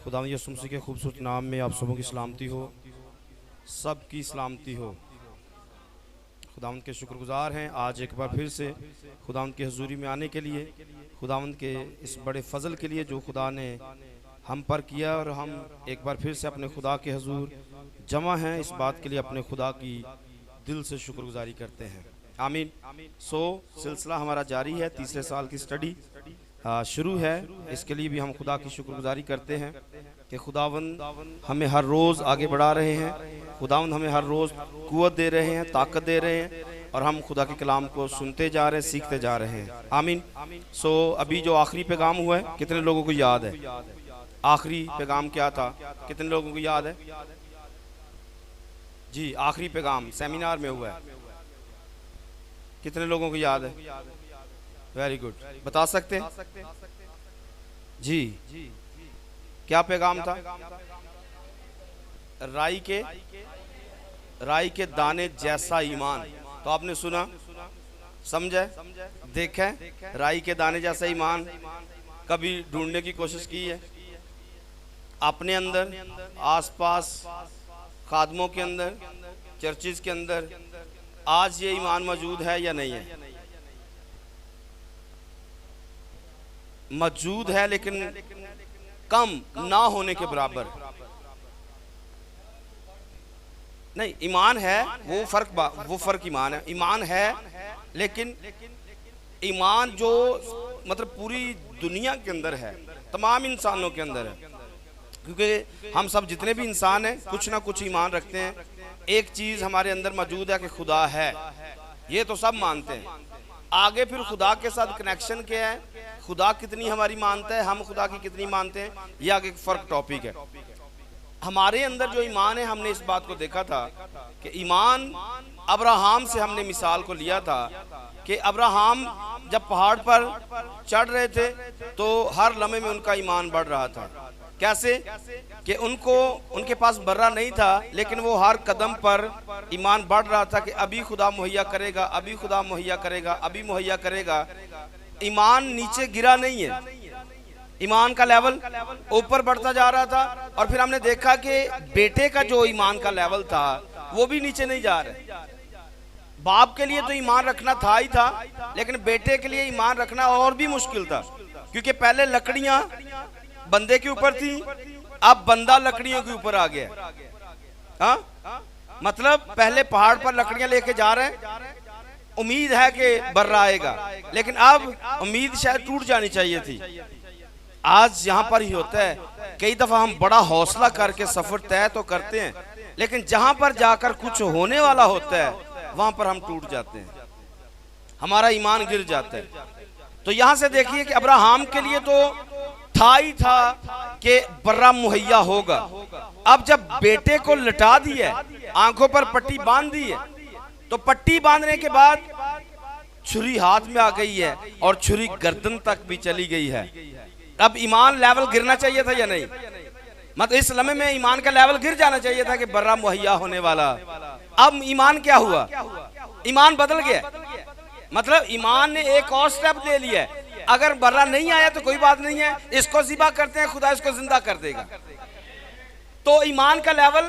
खुदावंद यीशु मसीह के खूबसूरत नाम में आप सबों की सलामती हो, सबकी सलामती हो। खुदावंद के शुक्रगुजार हैं आज एक बार फिर से खुदावंद की हजूरी में आने के लिए, खुदावंद के इस बड़े फजल के लिए जो खुदा ने हम पर किया, और हम एक बार फिर से अपने खुदा के हजूर जमा हैं इस बात के लिए अपने खुदा की दिल से शुक्रगुजारी करते हैं। आमीन। सिलसिला हमारा जारी है, तीसरे साल की स्टडी शुरू है। इसके लिए भी हम खुदा की शुक्रगुजारी करते हैं कि खुदावंद हमें हर रोज़ आगे बढ़ा रहे हैं, खुदावंद हमें हर रोज़ कुव्वत दे रहे हैं, ताकत दे रहे हैं, और हम खुदा के कलाम को सुनते जा रहे हैं, सीखते जा रहे हैं। आमीन। अभी जो आखिरी पैगाम हुआ है, कितने लोगों को याद है? आखिरी पैगाम क्या था? कितने लोगों को याद है? जी, आखिरी पैगाम सेमिनार में हुआ है। कितने लोगों को याद है? वेरी गुड, बता सकते हैं? जी, क्या पैगाम था? राई के दाने जैसा ईमान। तो आपने सुना, समझे, देखे? राई के दाने जैसा ईमान कभी ढूंढने की कोशिश की है? अपने अंदर, आसपास, खादमों के अंदर, चर्चिज के अंदर आज ये ईमान मौजूद है या नहीं है? मौजूद है, लेकिन कम ना होने के बराबर नहीं। ईमान है, वो फर्क ईमान है। ईमान है, लेकिन ईमान जो मतलब पूरी दुनिया के अंदर है, तमाम इंसानों के अंदर है, क्योंकि हम सब जितने भी इंसान हैं कुछ ना कुछ ईमान रखते हैं। एक चीज हमारे अंदर मौजूद है कि खुदा है, ये तो सब मानते हैं। आगे फिर खुदा के साथ कनेक्शन क्या है, खुदा कितनी हमारी मानता है, हम खुदा की कितनी मानते हैं, ये आगे फर्क टॉपिक है। हमारे अंदर जो ईमान है, हमने इस बात को देखा था कि ईमान अब्राहम से हमने मिसाल को लिया था कि अब्राहम जब पहाड़ पर चढ़ रहे थे तो हर लम्हे में उनका ईमान बढ़ रहा था। कैसे कि उनके पास बर्रा नहीं था, लेकिन वो हर कदम पर ईमान बढ़ रहा था कि अभी खुदा मुहैया करेगा, अभी खुदा मुहैया करेगा, अभी मुहैया करेगा। ईमान नीचे गिरा नहीं है, ईमान का लेवल ऊपर बढ़ता जा रहा था। और फिर हमने देखा कि बेटे का जो ईमान का लेवल था वो भी नीचे नहीं जा रहा। बाप के लिए तो ईमान रखना था ही था, लेकिन बेटे के लिए ईमान रखना और भी मुश्किल था, क्योंकि पहले लकड़ियां बंदे के ऊपर थी, अब बंदा लकड़ियों के ऊपर आ गया। हाँ, मतलब पहले पहाड़ पर लकड़ियां लेके जा रहे हैं, उम्मीद है कि बर्रा आएगा, लेकिन अब उम्मीद शायद टूट जानी चाहिए थी। आज यहाँ पर ही होता है, कई दफा हम बड़ा हौसला करके सफर तय तो करते हैं, लेकिन जहां पर जाकर कुछ होने वाला होता है वहां पर हम टूट जाते हैं, हमारा ईमान गिर जाता है। तो यहां से देखिए कि अब्राहम के लिए तो था ही था कि बर्रा मुहैया होगा। अब जब बेटे को लटा दिया, आंखों पर पट्टी बांध दी है, तो पट्टी बांधने के बाद छुरी हाथ में आ गई है और छुरी गर्दन तक भी चली गई है। अब ईमान लेवल गिरना चाहिए था या नहीं? मतलब इस लम्हे में ईमान का लेवल गिर जाना चाहिए था कि बर्रा मुहैया होने वाला। अब ईमान क्या हुआ? ईमान बदल गया, मतलब ईमान ने एक और स्टेप ले लिया। अगर बर्रा नहीं आया तो कोई बात नहीं है, इसको ज़िबा करते हैं, खुदा इसको जिंदा कर देगा। तो ईमान का लेवल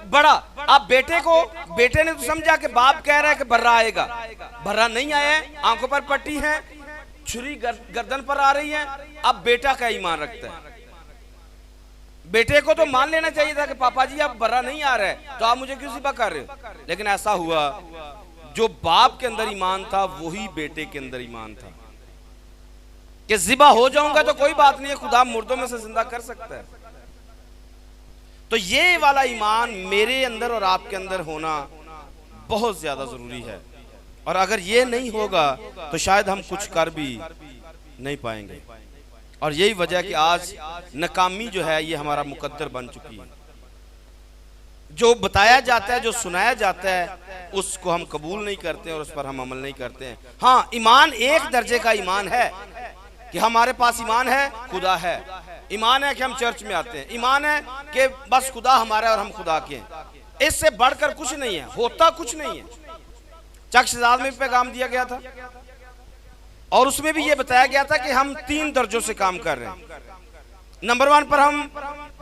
बढ़ा। अब बेटे ने तो समझा कि बाप कह रहा है कि बर्रा आएगा, बर्रा नहीं आया, आंखों पर पट्टी है, छुरी गर्दन पर आ रही है। अब बेटा का ईमान रखता है। बेटे को तो मान लेना चाहिए था कि पापा जी अब बर्रा नहीं आ रहा है, तो आप मुझे क्यों ज़िबा कर रहे हो? लेकिन ऐसा हुआ, जो बाप के अंदर ईमान था वही बेटे के अंदर ईमान था कि ज़िबा हो जाऊंगा तो कोई बात नहीं है, खुदा मुर्दों में से जिंदा कर सकता है। तो ये वाला ईमान मेरे अंदर और आपके अंदर होना बहुत ज्यादा जरूरी है, और अगर ये नहीं होगा तो शायद हम कुछ कर भी नहीं पाएंगे। और यही वजह कि आज नाकामी जो है ये हमारा मुकद्दर बन चुकी है। जो बताया जाता है, जो सुनाया जाता है, उसको हम कबूल नहीं करते और उस पर हम अमल नहीं करते हैं। हाँ, ईमान एक दर्जे का ईमान है कि हमारे पास ईमान है, खुदा है। ईमान है कि हम चर्च में आते हैं, ईमान है कि बस खुदा हमारा और हम खुदा के हैं। इससे बढ़कर कुछ नहीं है, होता कुछ नहीं है। चक्षदाद में भी पैगाम दिया गया था, और उसमें भी ये बताया गया था कि हम 3 दर्जों से काम कर रहे हैं। नंबर 1 पर हम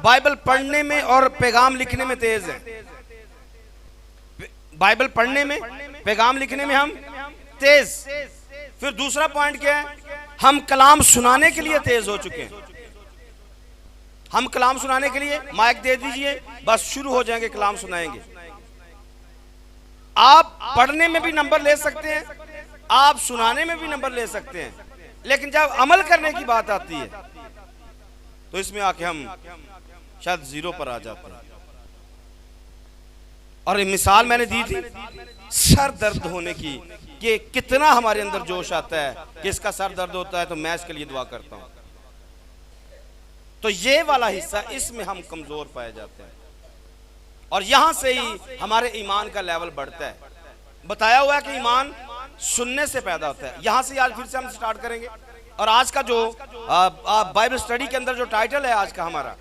बाइबल पढ़ने में और पैगाम लिखने में तेज हैं। बाइबल पढ़ने में, पैगाम लिखने में हम तेज। फिर दूसरा पॉइंट क्या है, हम कलाम सुनाने के लिए तेज हो चुके हैं। हम कलाम सुनाने के लिए माइक दे दीजिए, बस शुरू हो जाएंगे, कलाम सुनाएंगे। आप पढ़ने में भी नंबर ले सकते हैं, आप सुनाने में भी नंबर ले सकते हैं, लेकिन जब अमल करने की बात आती है तो इसमें आके हम शायद 0 पर आ जाते हैं। और ये मिसाल मैंने दी थी सर दर्द होने की, कि कितना हमारे अंदर जोश आता है कि इसका सर दर्द होता है तो मैं इसके लिए दुआ करता हूं। तो ये वाला हिस्सा, इसमें हम कमजोर पाए जाते हैं और यहां से ही हमारे ईमान का लेवल बढ़ता है। बताया हुआ है कि ईमान सुनने से पैदा होता है। यहां से आज फिर से हम स्टार्ट करेंगे। और आज का जो बाइबल स्टडी के अंदर जो टाइटल है आज का हमारा,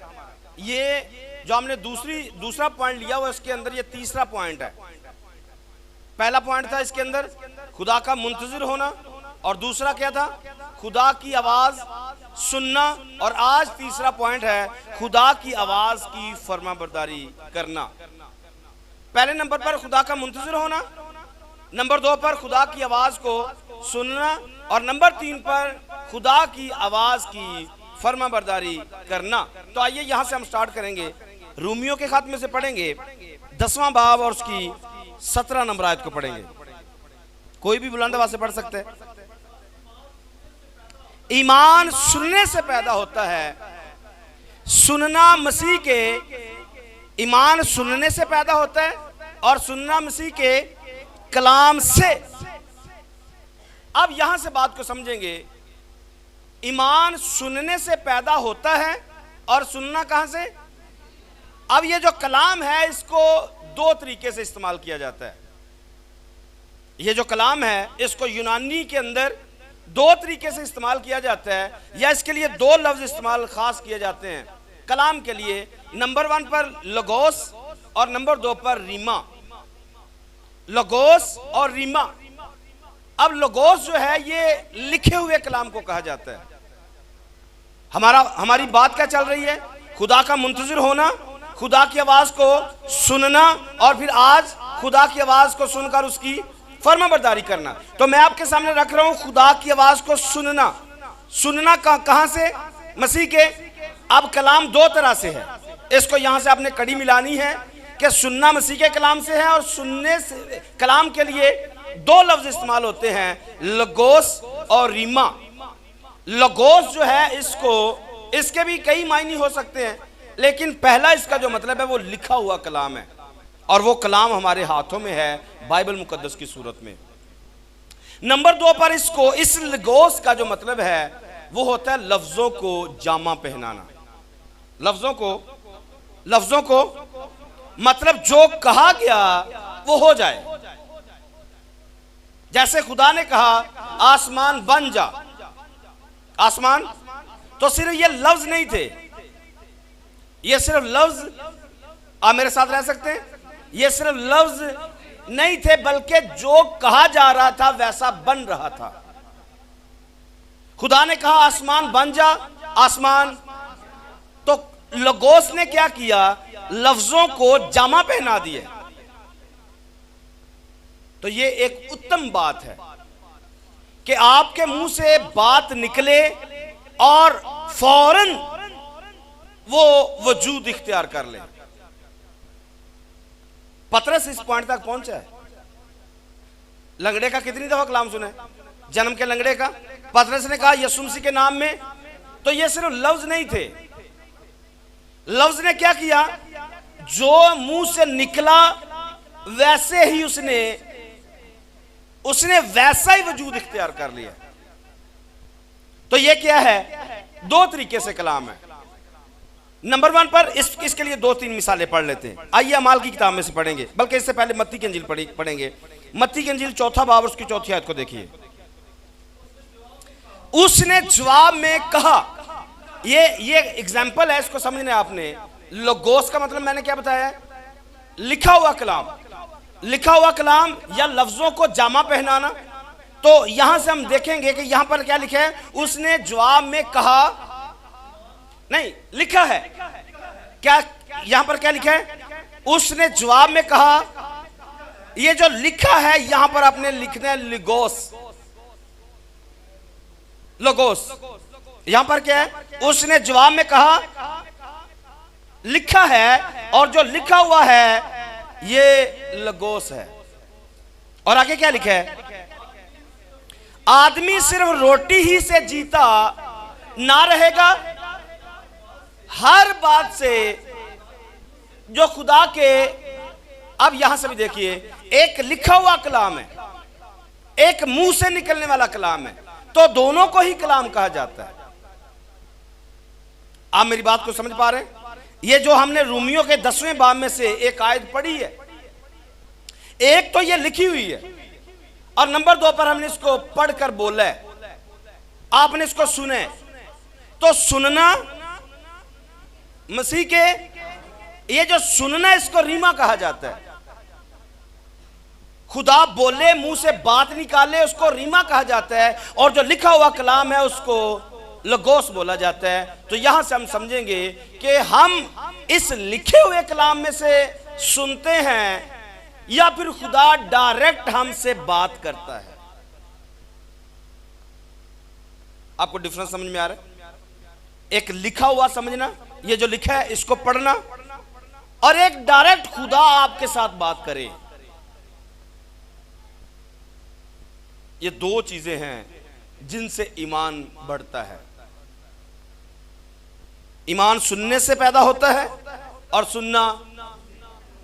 ये जो हमने दूसरा पॉइंट लिया हुआ, इसके अंदर ये तीसरा पॉइंट है। पहला पॉइंट था इसके अंदर खुदा का मुंतजिर होना, और दूसरा क्या था, खुदा की आवाज सुनना, और आज तीसरा पॉइंट है खुदा की आवाज की फरमाबरदारी करना। पहले नंबर पर खुदा का मुंतजिर होना, नंबर 2 पर खुदा की आवाज को सुनना, और नंबर 3 पर खुदा की आवाज की फरमाबरदारी करना। तो आइए यहां से हम स्टार्ट करेंगे। रोमियो के खात में से पढ़ेंगे 10वां बाब और उसकी 17 नंबर आयत को पढ़ेंगे। कोई भी बुलंद आवाज से पढ़ सकते हैं। ईमान सुनने से पैदा होता है। सुनना मसीह के, ईमान सुनने से पैदा होता है और सुनना मसीह के कलाम से। अब यहां से बात को समझेंगे। ईमान सुनने से पैदा होता है और सुनना कहां से? अब ये जो कलाम है इसको 2 तरीके से इस्तेमाल किया जाता है। ये जो कलाम है इसको यूनानी के अंदर 2 तरीके से इस्तेमाल किया जाता है, या इसके लिए 2 लफ्ज इस्तेमाल खास किए जाते हैं कलाम के लिए। नंबर 1 पर लोगोस और नंबर 2 पर रीमा। लोगोस और रीमा। अब लोगोस जो है ये लिखे हुए कलाम को कहा जाता है। हमारी बात क्या चल रही है? खुदा का मुंतजिर होना, खुदा की आवाज को सुनना, और फिर आज खुदा की आवाज को सुनकर उसकी फरमाबरदारी करना। तो मैं आपके सामने रख रहा हूं खुदा की आवाज को सुनना। सुनना कहां से? मसीह के। अब कलाम 2 तरह से है, इसको यहां से आपने कड़ी मिलानी है कि सुनना मसीह के कलाम से है, और सुनने से कलाम के लिए 2 लफ्ज इस्तेमाल होते हैं, लोगोस और रीमा। लोगोस जो है इसके भी कई मायने हो सकते हैं, लेकिन पहला इसका जो मतलब है वो लिखा हुआ कलाम है, और वो कलाम हमारे हाथों में है बाइबल मुकद्दस की सूरत में। नंबर 2 पर इस लोगोस का जो मतलब है वो होता है लफ्जों को जामा पहनाना। लफ्जों को मतलब जो कहा गया वो हो जाए। जैसे खुदा ने कहा आसमान बन जा, आसमान, तो सिर्फ ये लफ्ज नहीं थे, ये सिर्फ लफ्ज, आप मेरे साथ रह सकते हैं, ये सिर्फ लफ्ज नहीं थे, बल्कि जो कहा जा रहा था वैसा बन रहा था। खुदा ने कहा आसमान बन जा, आसमान, तो लोगोस ने क्या किया? लफ्जों को जामा पहना दिए। तो ये एक उत्तम बात है कि आपके मुंह से बात निकले और फौरन वो वजूद इख्तियार कर ले। पतरस इस पॉइंट तक पहुंचा है। लंगड़े का कितनी दफा कलाम सुना है? जन्म के लंगड़े का। पतरस ने कहा यीशु मसीह के नाम में, तो ये सिर्फ लफ्ज नहीं थे। लफ्ज ने क्या किया? जो मुंह से निकला वैसे ही उसने वैसा ही वजूद इख्तियार कर लिया। तो ये क्या है? 2 तरीके से कलाम है। नंबर 1 पर इसके लिए 2-3 मिसालें पढ़ लेते हैं। आइए अमाल की किताब में से पढ़ेंगे, बल्कि इससे पहले मत्ती की इंजील पढ़ेंगे। मत्ती की इंजील 4 बाब उसकी 4 आयत को देखिए। उसने जवाब में कहा, ये एग्जाम्पल है, इसको समझना आपने। लोगोस का मतलब मैंने क्या बताया? लिखा हुआ कलाम। लिखा हुआ कलाम या लफ्जों को जामा पहनाना। तो यहां से हम देखेंगे कि यहां पर क्या लिखा है? उसने जवाब में कहा, नहीं, लिखा है क्या? यहां पर क्या लिखा है? उसने जवाब में कहा, ये जो लिखा है यहां पर आपने लिखना है लिगोस, लोगोस। यहां पर क्या है? उसने जवाब में कहा, लिखा है, और जो लिखा हुआ है ये लगोस है। और आगे क्या लिखा है? आदमी सिर्फ रोटी ही से जीता ना रहेगा, हर बात से जो खुदा के, अब यहां से भी देखिए, एक लिखा हुआ कलाम है, एक मुंह से निकलने वाला कलाम है, तो दोनों को ही कलाम कहा जाता है। आप मेरी बात को समझ पा रहे हैं? ये जो हमने रूमियों के 10वें बाब में से एक आयत पढ़ी है, एक तो ये लिखी हुई है, और नंबर 2 पर हमने इसको पढ़कर बोला है, आपने इसको सुने। तो सुनना, मसीह के ये जो सुनना, इसको रीमा कहा जाता है। खुदा बोले, मुंह से बात निकाले, उसको रीमा कहा जाता है, और जो लिखा हुआ कलाम है उसको लगोस बोला जाता है। तो यहां से हम समझेंगे कि हम इस लिखे हुए कलाम में से सुनते हैं या फिर खुदा डायरेक्ट हमसे बात करता है। आपको डिफरेंस समझ में आ रहा है? एक लिखा हुआ समझना, ये जो लिखा है इसको पढ़ना, और एक डायरेक्ट खुदा आपके साथ बात करे। ये दो चीजें हैं जिनसे ईमान बढ़ता है। ईमान सुनने से पैदा होता है, और सुनना,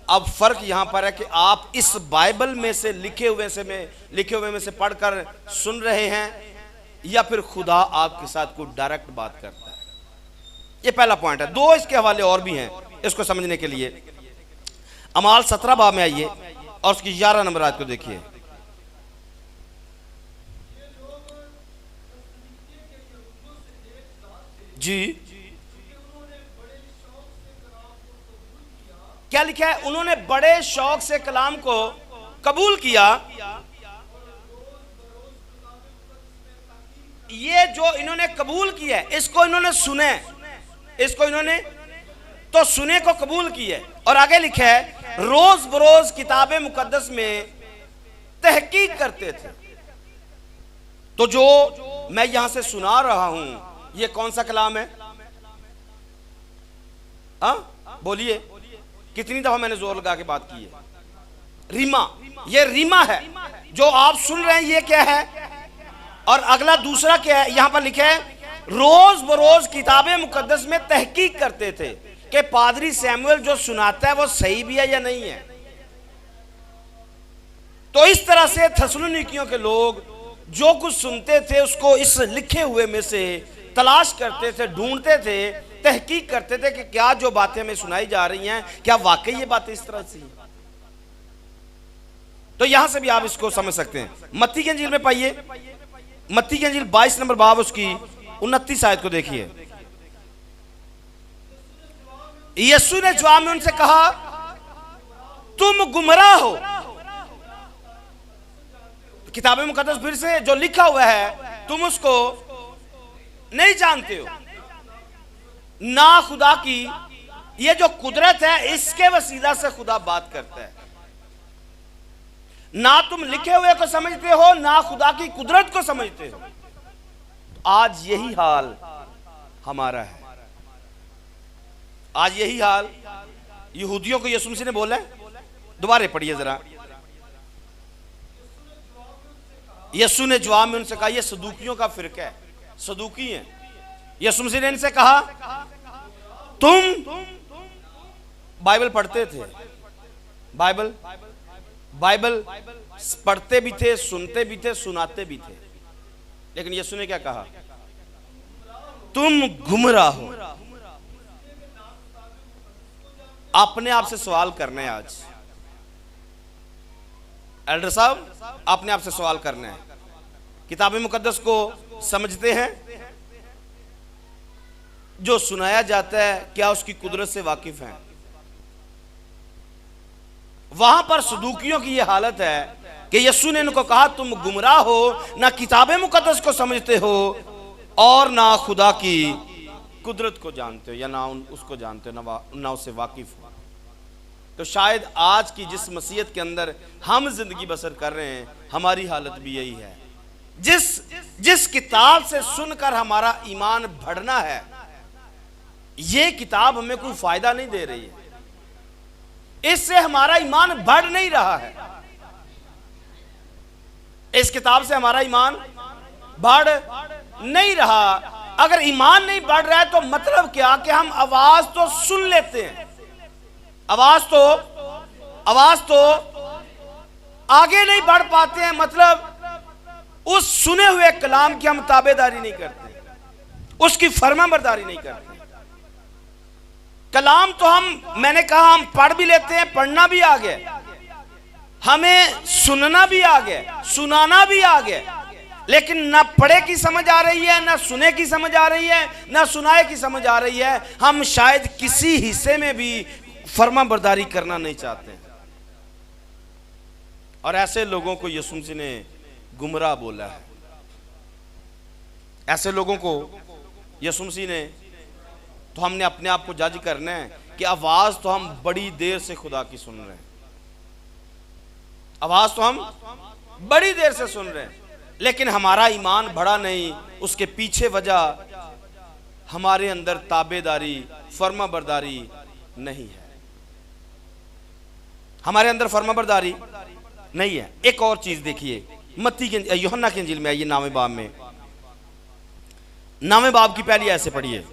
अब फर्क यहां पर है कि आप इस बाइबल में से लिखे हुए में से पढ़कर सुन रहे हैं, या फिर खुदा आपके साथ कोई डायरेक्ट बात करता है। ये पहला पॉइंट है। 2 इसके हवाले और भी हैं इसको समझने के लिए। अमाल 17 बाब में आइए और उसकी 11 नंबर आयत को देखिए। जी, क्या लिखा है? उन्होंने बड़े शौक से कलाम को कबूल किया। ये जो इन्होंने कबूल किया है, इसको इन्होंने सुने, इसको इन्होंने तो सुने को कबूल किया। और आगे लिखा है, रोज बरोज किताबे मुकद्दस में तहकीक करते थे। तो जो मैं यहां से सुना रहा हूं, ये कौन सा कलाम है? बोलिए, कितनी दफा मैंने जोर लगा के बात की है? रीमा, ये रीमा है जो आप सुन रहे हैं। ये क्या है? और अगला दूसरा क्या है? यहां पर लिखा है, रोज बरोज किताबें मुकद्दस में तहकीक करते थे कि पादरी सैमुअल जो सुनाता है वो सही भी है या नहीं है। तो इस तरह से थस्सलुनीकियों के लोग जो कुछ सुनते थे उसको इस लिखे हुए में से तलाश करते थे, ढूंढते थे, तहकीक करते थे कि क्या जो बातें हमें सुनाई जा रही हैं, क्या वाकई ये बातें इस तरह से हैं। तो यहां से भी आप इसको समझ सकते हैं। मत्ती की इंजील में पाइए, मत्ती की इंजील 22 नंबर बाब, उसकी 29 आयत को देखिए। यीशु ने जवाब में उनसे कहा, तुम गुमराह हो। किताबे मुकद्दस फिर से जो लिखा हुआ है तुम उसको नहीं जानते हो, ना खुदा की ये जो कुदरत है इसके वसीला से खुदा बात करता है। ना तुम लिखे हुए को समझते हो, ना खुदा की कुदरत को समझते हो। आज यही हाल हमारा है। आज यही हाल यहूदियों को यीशु मसीह ने बोला है। दोबारा पढ़िए जरा। यीशु ने जवाब में उनसे कहा, यह सदूकियों का फिरका है, सदूकी हैं। यीशु मसीह ने इनसे कहा, तुम बाइबल पढ़ते थे, बाइबल पढ़ते भी थे, सुनते भी थे, सुनाते भी थे, लेकिन यीशु ने क्या कहा? तुम गुमराह हो। अपने आप से सवाल करना है आज। एल्डर साहब, अपने आप से सवाल करना है। किताबे मुकद्दस को समझते हैं? जो सुनाया जाता है क्या उसकी कुदरत से वाकिफ हैं? वहां पर सदूकियों की यह हालत है कि यीशु ने इनको कहा, तुम गुमराह हो, ना किताबे मुकद्दस को समझते हो और ना खुदा की कुदरत को जानते हो या ना उसको जानते हो, ना उससे वाकिफ हो। तो शायद आज की जिस मसीहत के अंदर हम जिंदगी बसर कर रहे हैं, हमारी हालत भी यही है। जिस किताब से सुनकर हमारा ईमान बढ़ना है, ये किताब हमें कोई फायदा नहीं दे रही है, इससे हमारा ईमान बढ़ नहीं रहा है। इस किताब से हमारा ईमान बढ़ नहीं रहा। अगर ईमान नहीं बढ़ रहा है तो मतलब क्या कि हम आवाज तो सुन लेते हैं, आवाज तो आगे नहीं बढ़ पाते हैं, मतलब उस सुने हुए कलाम की हम ताबेदारी नहीं करते, उसकी फरमाबरदारी नहीं करते। कलाम तो मैंने कहा हम पढ़ भी लेते हैं, पढ़ना भी आ गया, हमें सुनना भी आ गया, सुनाना भी आ गया, लेकिन ना पढ़े की समझ आ रही है, ना सुने की समझ आ रही है, ना सुनाए की समझ आ रही है। हम शायद किसी हिस्से में भी फरमाबरदारी करना नहीं चाहते हैं। और ऐसे लोगों को यीशु मसीह ने गुमराह बोला है। ऐसे लोगों को यीशु मसीह ने, तो हमने अपने आप को जज करना है कि आवाज तो हम बड़ी देर से खुदा की सुन रहे हैं, आवाज तो हम बड़ी देर से सुन रहे हैं, लेकिन हमारा ईमान बढ़ा नहीं। उसके पीछे वजह हमारे अंदर ताबेदारी, फरमाबरदारी नहीं है, हमारे अंदर फरमाबरदारी नहीं है। एक और चीज देखिए, मत्ती के यूहन्ना के इंजील में आइए, 9वें बाब में, 9वें बाब की पहली आयत से पढ़िए।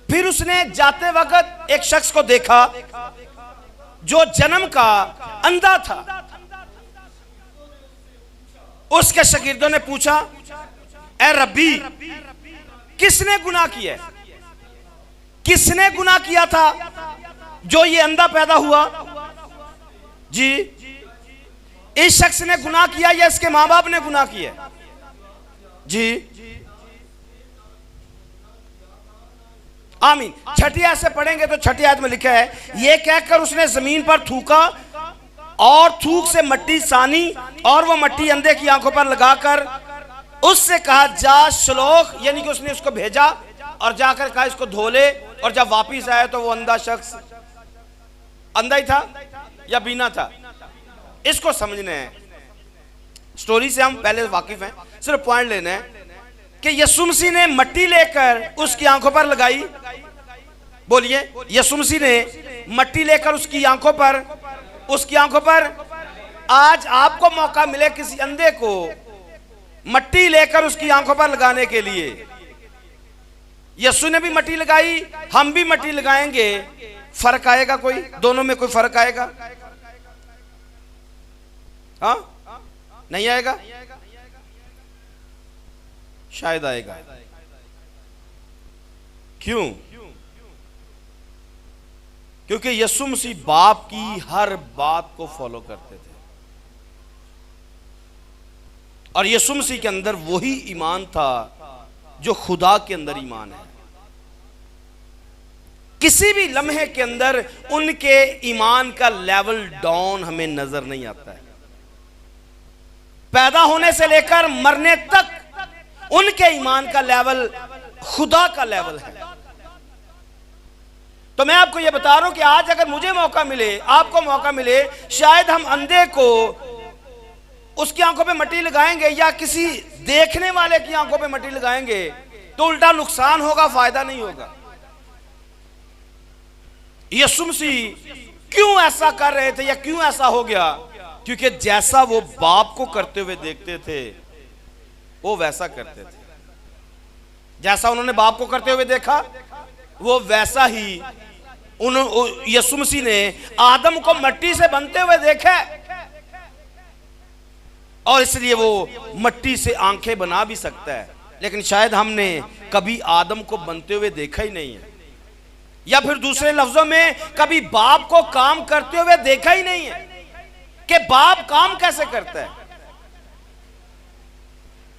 फिर उसने जाते वक्त एक शख्स को देखा जो जन्म का अंधा था। उसके शागिर्दों ने पूछा, ए रब्बी, किसने गुनाह किया है? किसने गुनाह किया था जो ये अंधा पैदा हुआ? जी, इस शख्स ने गुनाह किया या इसके मां बाप ने गुनाह किया? जी, आमीन। छठी आयत से पढ़ेंगे तो छठी आयत में लिखा है, ये कहकर उसने जमीन पर थूका और थूक से मट्टी सानी और वो मट्टी अंधे की आंखों पर लगाकर उससे कहा, जा श्लोक, यानी कि उसने उसको भेजा और जाकर कहा इसको धो ले। और जब वापिस आया तो वो अंधा शख्स अंधा ही था या बीना था, इसको समझना है। स्टोरी से हम पहले वाकिफ हैं, सिर्फ पॉइंट लेना है कि यीशु मसीह ने मट्टी लेकर उसकी आंखों पर लगाई। बोलिए, यीशु मसीह ने मट्टी लेकर उसकी आंखों पर आज आपको मौका मिले किसी अंधे को मट्टी लेकर उसकी आंखों पर लगाने के लिए। यीशु ने भी मट्टी लगाई, हम भी मट्टी लगाएंगे, फर्क आएगा कोई? दोनों में कोई फर्क आएगा? हाँ, नहीं आएगा? शायद आएगा। क्यों? क्योंकि यीशु मसीह बाप की हर बात को फॉलो करते थे और यीशु मसीह के अंदर वही ईमान था जो खुदा के अंदर ईमान है। किसी भी लम्हे के अंदर उनके ईमान का लेवल डाउन हमें नजर नहीं आता है। पैदा होने से लेकर मरने तक उनके ईमान का लेवल खुदा का लेवल है। तो मैं आपको यह बता रहा हूं कि आज अगर मुझे मौका मिले, आपको मौका मिले, शायद हम अंधे को उसकी आंखों पे मट्टी लगाएंगे या किसी देखने वाले की आंखों पे मट्टी लगाएंगे तो उल्टा नुकसान होगा, फायदा नहीं होगा। यीशु मसीह क्यों ऐसा कर रहे थे या क्यों ऐसा हो गया? क्योंकि जैसा वो बाप को करते हुए देखते थे वो वैसा करते थे। जैसा उन्होंने बाप को करते हुए देखा वो वैसा ही यीशु मसीह ने आदम को मट्टी से बनते हुए देखा और इसलिए वो मट्टी से आंखें बना भी सकता है। लेकिन शायद हमने कभी आदम को बनते हुए देखा ही नहीं है, या फिर दूसरे लफ्जों में कभी बाप को काम करते हुए देखा ही नहीं है कि बाप काम कैसे करता है।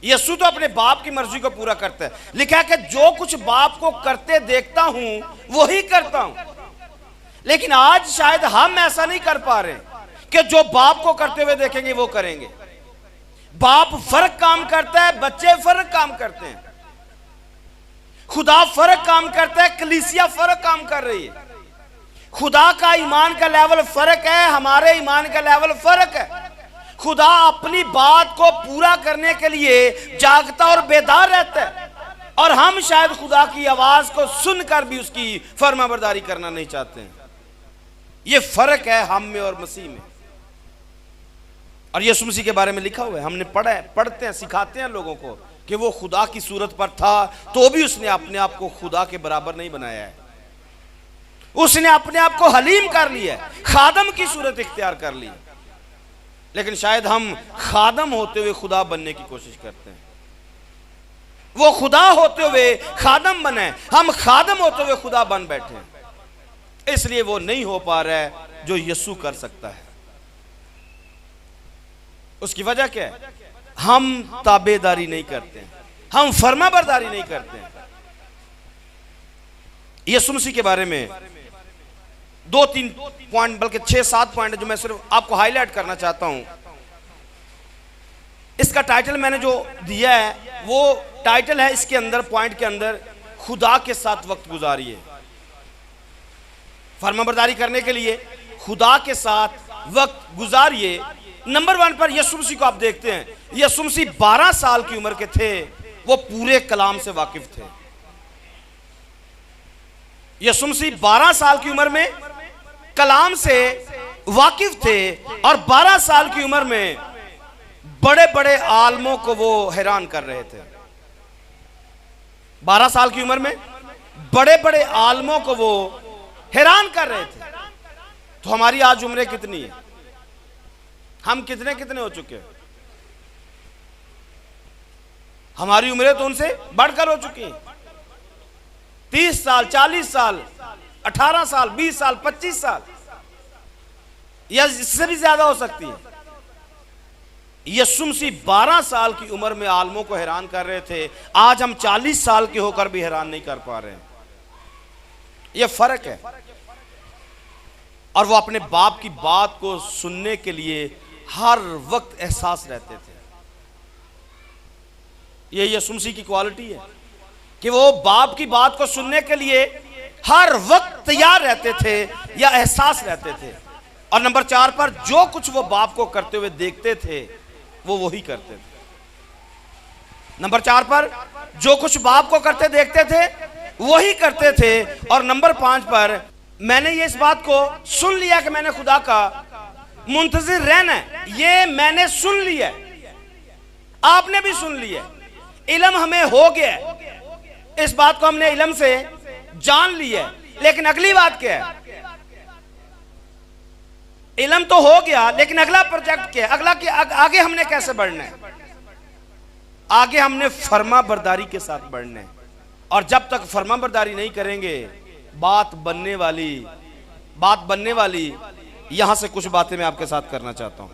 यीशु तो अपने बाप की मर्जी को पूरा करता है। लिखा है कि जो कुछ बाप को करते देखता हूं वही करता हूं। लेकिन आज शायद हम ऐसा नहीं कर पा रहे कि जो बाप को करते हुए देखेंगे वो करेंगे। बाप फर्क काम करता है, बच्चे फर्क काम करते हैं, खुदा फर्क काम करता है, कलीसिया फर्क काम कर रही है। खुदा का ईमान का लेवल फर्क है, हमारे ईमान का लेवल फर्क है। खुदा अपनी बात को पूरा करने के लिए जागता और बेदार रहता है, और हम शायद खुदा की आवाज को सुनकर भी उसकी फरमाबरदारी करना नहीं चाहते हैं। यह फर्क है हम में और मसीह में। और यीशु मसीह के बारे में लिखा हुआ है, हमने पढ़ा है, पढ़ते हैं, सिखाते हैं लोगों को कि वो खुदा की सूरत पर था तो भी उसने अपने आप को खुदा के बराबर नहीं बनाया है। उसने अपने आप को हलीम कर लिया है, खादम की सूरत इख्तियार कर ली। लेकिन शायद हम खादम होते हुए खुदा बनने की कोशिश करते हैं। वो खुदा होते हुए खादम बने, हम खादम होते हुए खुदा बन बैठे हैं। इसलिए वो नहीं हो पा रहा है जो यीशु कर सकता है। उसकी वजह क्या है? हम ताबेदारी नहीं करते हैं, हम फरमाबरदारी नहीं करते हैं। यीशु मसीह के बारे में 2-3 पॉइंट, बल्कि 6-7 पॉइंट जो मैं सिर्फ आपको हाईलाइट करना चाहता हूं। इसका टाइटल मैंने जो दिया है वो टाइटल है, इसके अंदर पॉइंट के अंदर, खुदा के साथ वक्त गुजारिए। फरमाबरदारी करने के लिए खुदा के साथ वक्त गुजारिए। नंबर 1 पर यीशु मसीह को आप देखते हैं, यीशु मसीह 12 साल की उम्र के थे, वो पूरे कलाम से वाकिफ थे। यीशु मसीह 12 साल की उम्र में कलाम से वाकिफ थे, और 12 साल की उम्र में बड़े बड़े आलमों को वो हैरान कर रहे थे। 12 साल की उम्र में बड़े बड़े आलमों को वो हैरान कर रहे थे। तो हमारी आज उम्रें कितनी है? हम कितने कितने हो चुके हैं? हमारी उम्रें तो उनसे बढ़कर हो चुकी हैं। 30 साल, 40 साल, 18 साल, 20 साल, 25 साल, या इससे भी ज्यादा हो सकती है। यीशु मसीह 12 साल की उम्र में आलमों को हैरान कर रहे थे। आज हम 40 साल के होकर भी हैरान नहीं कर पा रहे हैं। यह फर्क है। और वो अपने बाप की बात को सुनने के लिए हर वक्त एहसास रहते थे। ये यीशु मसीह की क्वालिटी है कि वो बाप की बात को सुनने के लिए हर वक्त तैयार रहते थे या एहसास रहते थे। और नंबर 4 पर जो कुछ वो बाप को करते हुए देखते थे वो वही करते थे। नंबर 4 पर जो कुछ बाप को करते देखते थे वही करते थे। और नंबर 5 पर मैंने ये इस बात को सुन लिया कि मैंने खुदा का मुंतजिर रहना है। ये मैंने सुन लिया, आपने भी सुन लिया, इल्म हमें हो गया, इस बात को हमने इल्म से जान लिया। लेकिन अगली बात क्या है? इल्म तो हो गया, लेकिन अगला प्रोजेक्ट क्या है? अगला क्या? आगे हमने कैसे बढ़ना है? आगे हमने फरमाबरदारी के साथ बढ़ना है। और जब तक फरमाबरदारी नहीं करेंगे, बात बनने वाली यहां से कुछ बातें मैं आपके साथ करना चाहता हूं।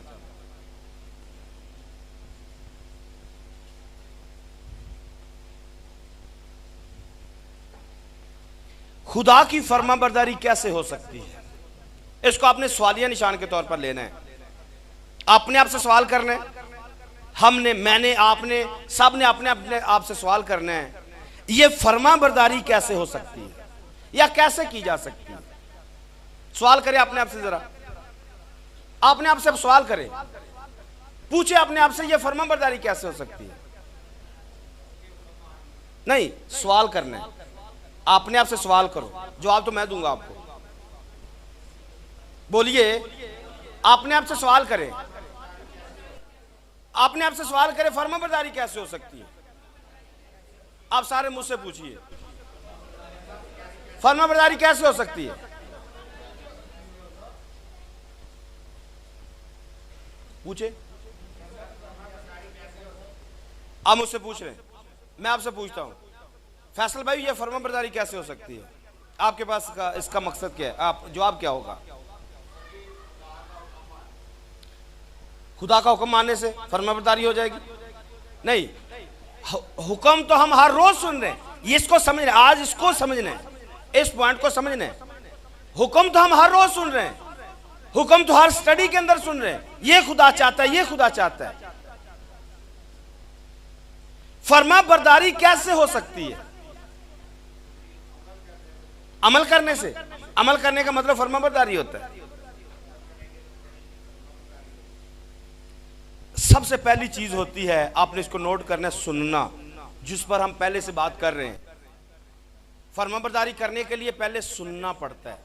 खुदा की फरमाबरदारी कैसे हो सकती है? इसको आपने सवालिया निशान के तौर पर लेना है। अपने आप से सवाल करना है। हमने, मैंने, आपने, सब ने अपने आप से सवाल करना है, यह फरमाबरदारी कैसे हो सकती है या कैसे की जा सकती है? सवाल करें अपने आप से, जरा अपने आप से सवाल करें, पूछे अपने आप से, यह फरमाबरदारी कैसे हो सकती है? नहीं, सवाल करना है। अपने आप से सवाल करो, जवाब तो मैं दूंगा आपको। बोलिए, अपने आप से सवाल करें, अपने आप से सवाल करें, फरमाबरदारी कैसे हो सकती है? आप सारे मुझसे पूछिए, फरमाबरदारी कैसे हो सकती है? पूछे। आप मुझसे पूछ रहे हैं, मैं आपसे पूछता हूं, फैसल भाई ये फरमाबरदारी कैसे हो सकती है? आपके पास इसका मकसद क्या है? आप जवाब क्या होगा? खुदा का हुक्म मानने से फरमाबरदारी हो जाएगी? नहीं, हुक्म तो हम हर रोज सुन रहे हैं। इसको समझना, आज इसको समझना है, इस पॉइंट को समझना है। हुक्म तो हम हर रोज सुन रहे हैं, हुक्म तो हर स्टडी के अंदर सुन रहे हैं। ये खुदा चाहता है, ये खुदा चाहता है। फर्मा बरदारी कैसे हो सकती है? अमल करने से। अमल करने का मतलब फर्मा बरदारी होता है। सबसे पहली चीज होती है, आपने इसको नोट करना है, सुनना, जिस पर हम पहले से बात कर रहे हैं। फर्माबरदारी करने के लिए पहले सुनना पड़ता है।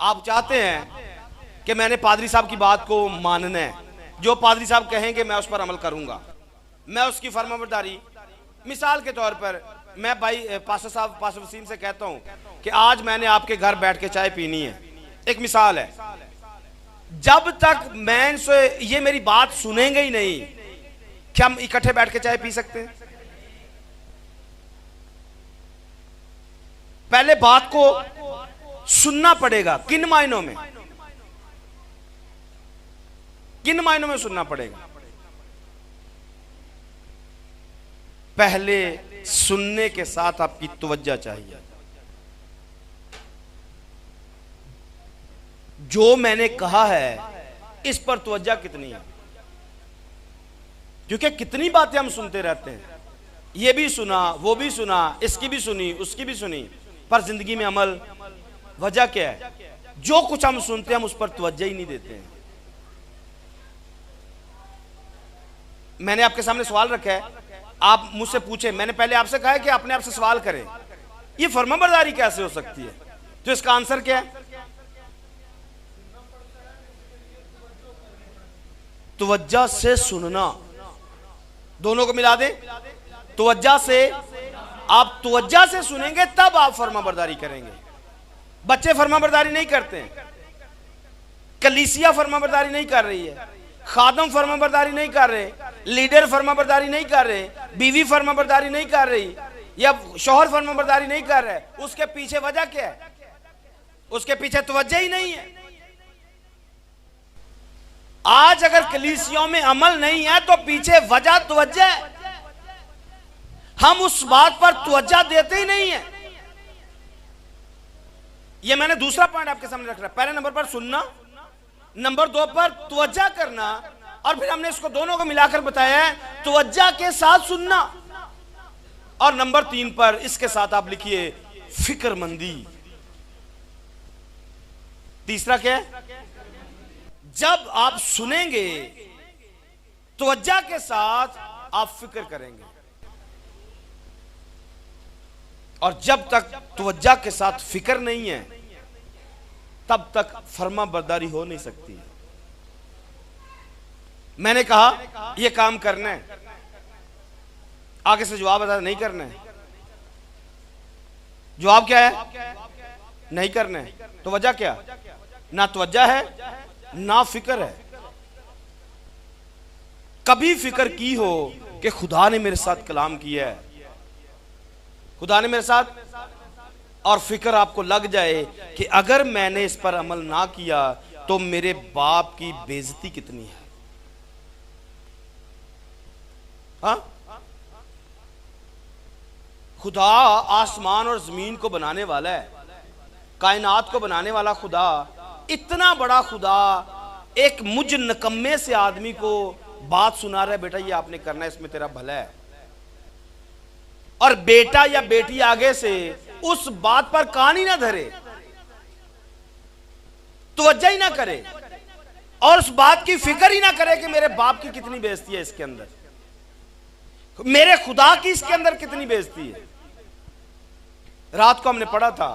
आप चाहते हैं कि मैंने पादरी साहब की बात को मानना है, जो पादरी साहब कहेंगे मैं उस पर अमल करूंगा, मैं उसकी फर्माबरदारी, मिसाल के तौर पर मैं भाई पास्टर साहब, पास्टर वसीम से कहता हूं कि आज मैंने आपके घर बैठ के चाय पीनी है, एक मिसाल है, जब तक मैं इनसे ये मेरी बात सुनेंगे ही नहीं, क्या हम इकट्ठे बैठ के चाय पी सकते हैं? पहले बात को सुनना पड़ेगा। किन मायनों में? किन मायनों में सुनना पड़ेगा? पहले सुनने के साथ आपकी तवज्जो चाहिए। जो मैंने कहा है इस पर तवज्जो कितनी है? क्योंकि कितनी बातें हम सुनते रहते हैं, ये भी सुना, वो भी सुना, इसकी भी सुनी, उसकी भी सुनी, पर जिंदगी में अमल। वजह क्या है? जो कुछ हम सुनते हैं हम उस पर तवज्जो ही नहीं देते हैं। मैंने आपके सामने सवाल रखा है, आप मुझसे पूछे, मैंने पहले आपसे कहा है कि अपने आप से सवाल करें, ये फर्माबरदारी कैसे हो सकती है? तो इसका आंसर क्या है? तवज्जो से सुनना। दोनों को मिला दें, तवज्जो से। आप तवज्जो से सुनेंगे तब आप फर्माबरदारी करेंगे। बच्चे फर्माबरदारी नहीं करते हैं, कलीसिया फर्माबरदारी नहीं कर रही है, खादम फर्माबरदारी नहीं कर रहे, लीडर फर्माबरदारी नहीं कर रहे, बीवी फर्माबरदारी नहीं कर रही, या शौहर फर्माबरदारी नहीं कर रहे। उसके पीछे वजह क्या है? उसके पीछे तवज्जो ही नहीं है। आज अगर कलीसियों में अमल नहीं है तो पीछे वजह तवज्जो है। हम उस बात पर तवज्जो देते ही नहीं है। यह मैंने दूसरा पॉइंट आपके सामने रख रहा है। पहले नंबर पर सुनना, नंबर 2 पर तवज्जो करना, और फिर हमने इसको दोनों को मिलाकर बताया है तवज्जो के साथ सुनना, और नंबर 3 पर इसके साथ आप लिखिए फिक्रमंदी। तीसरा क्या है? जब आप सुनेंगे तवज्जो के साथ आप फिक्र करेंगे, और जब तक तवज्जो के साथ फिक्र नहीं है तब तक फर्माबरदारी हो नहीं सकती। मैंने कहा यह काम करना है, आगे से जवाब आता नहीं करना है। जवाब क्या है? नहीं करना है। तो वजह क्या? ना तवज्जो है ना फिक्र है। कभी फिक्र की हो कि खुदा ने मेरे साथ कलाम किया है, खुदा ने मेरे साथ, और फिक्र आपको लग जाए कि अगर मैंने इस पर अमल ना किया तो मेरे बाप की बेइज्जती कितनी है। हाँ? खुदा आसमान और जमीन को बनाने वाला है, कायनात को बनाने वाला खुदा, इतना बड़ा खुदा एक मुझ नकम्मे से आदमी को बात सुना रहा है, बेटा ये आपने करना है, इसमें तेरा भला है, और बेटा या बेटी आगे से उस बात पर कान ही ना धरे, तवज्जो ही ना करे, और उस बात की फिक्र ही ना करे कि मेरे बाप की कितनी बेइज्जती है इसके अंदर, मेरे खुदा की इसके अंदर कितनी बेइज्जती है। रात को हमने पढ़ा था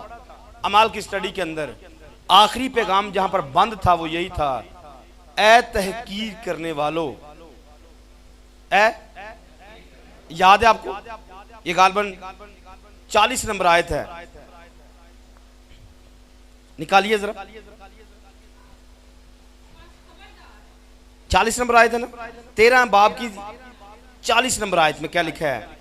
अमाल की स्टडी के अंदर, आखिरी पैगाम जहां पर बंद था वो यही था, ए तहकीर करने वालों, ए, याद है आपको? ये गालबन 40 नंबर आयत है, निकालिए जरा। 40 नंबर आयत है ना, 13 बाब की 40 नंबर आयत में क्या लिखा है?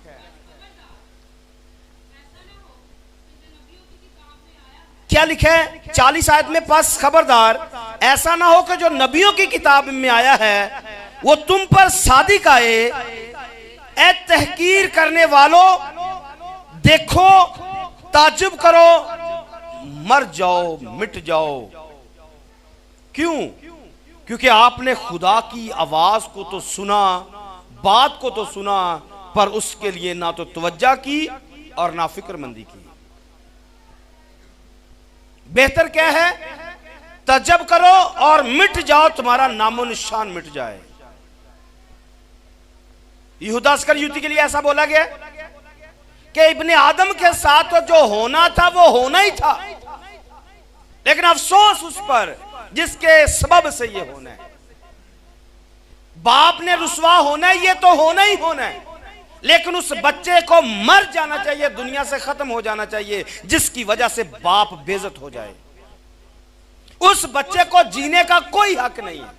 क्या लिखा है 40 आयत में? पास खबरदार ऐसा ना हो कि जो नबियों की किताब में आया है वो तुम पर सादिक आए, ए तहकीर करने वालों देखो, ताज्जुब करो, मर जाओ, मिट जाओ। क्यों? क्योंकि आपने खुदा की आवाज को तो सुना बात को तो सुना पर उसके लिए ना तो तवज्जा की और ना फिक्रमंदी की। बेहतर क्या है? तजब करो और मिट जाओ, तुम्हारा नामो निशान मिट जाए। यहूदा अस्करियोती के लिए ऐसा बोला गया कि इब्ने आदम के साथ तो जो होना था वो होना ही था, लेकिन अफसोस उस पर जिसके सबब से ये होना है। बाप ने रुसवा होना है, ये तो होना ही होना है, लेकिन उस बच्चे को मर जाना चाहिए, दुनिया से खत्म हो जाना चाहिए, जिसकी वजह से बाप बेइज्जत हो जाए। उस बच्चे को जीने का कोई हक नहीं है,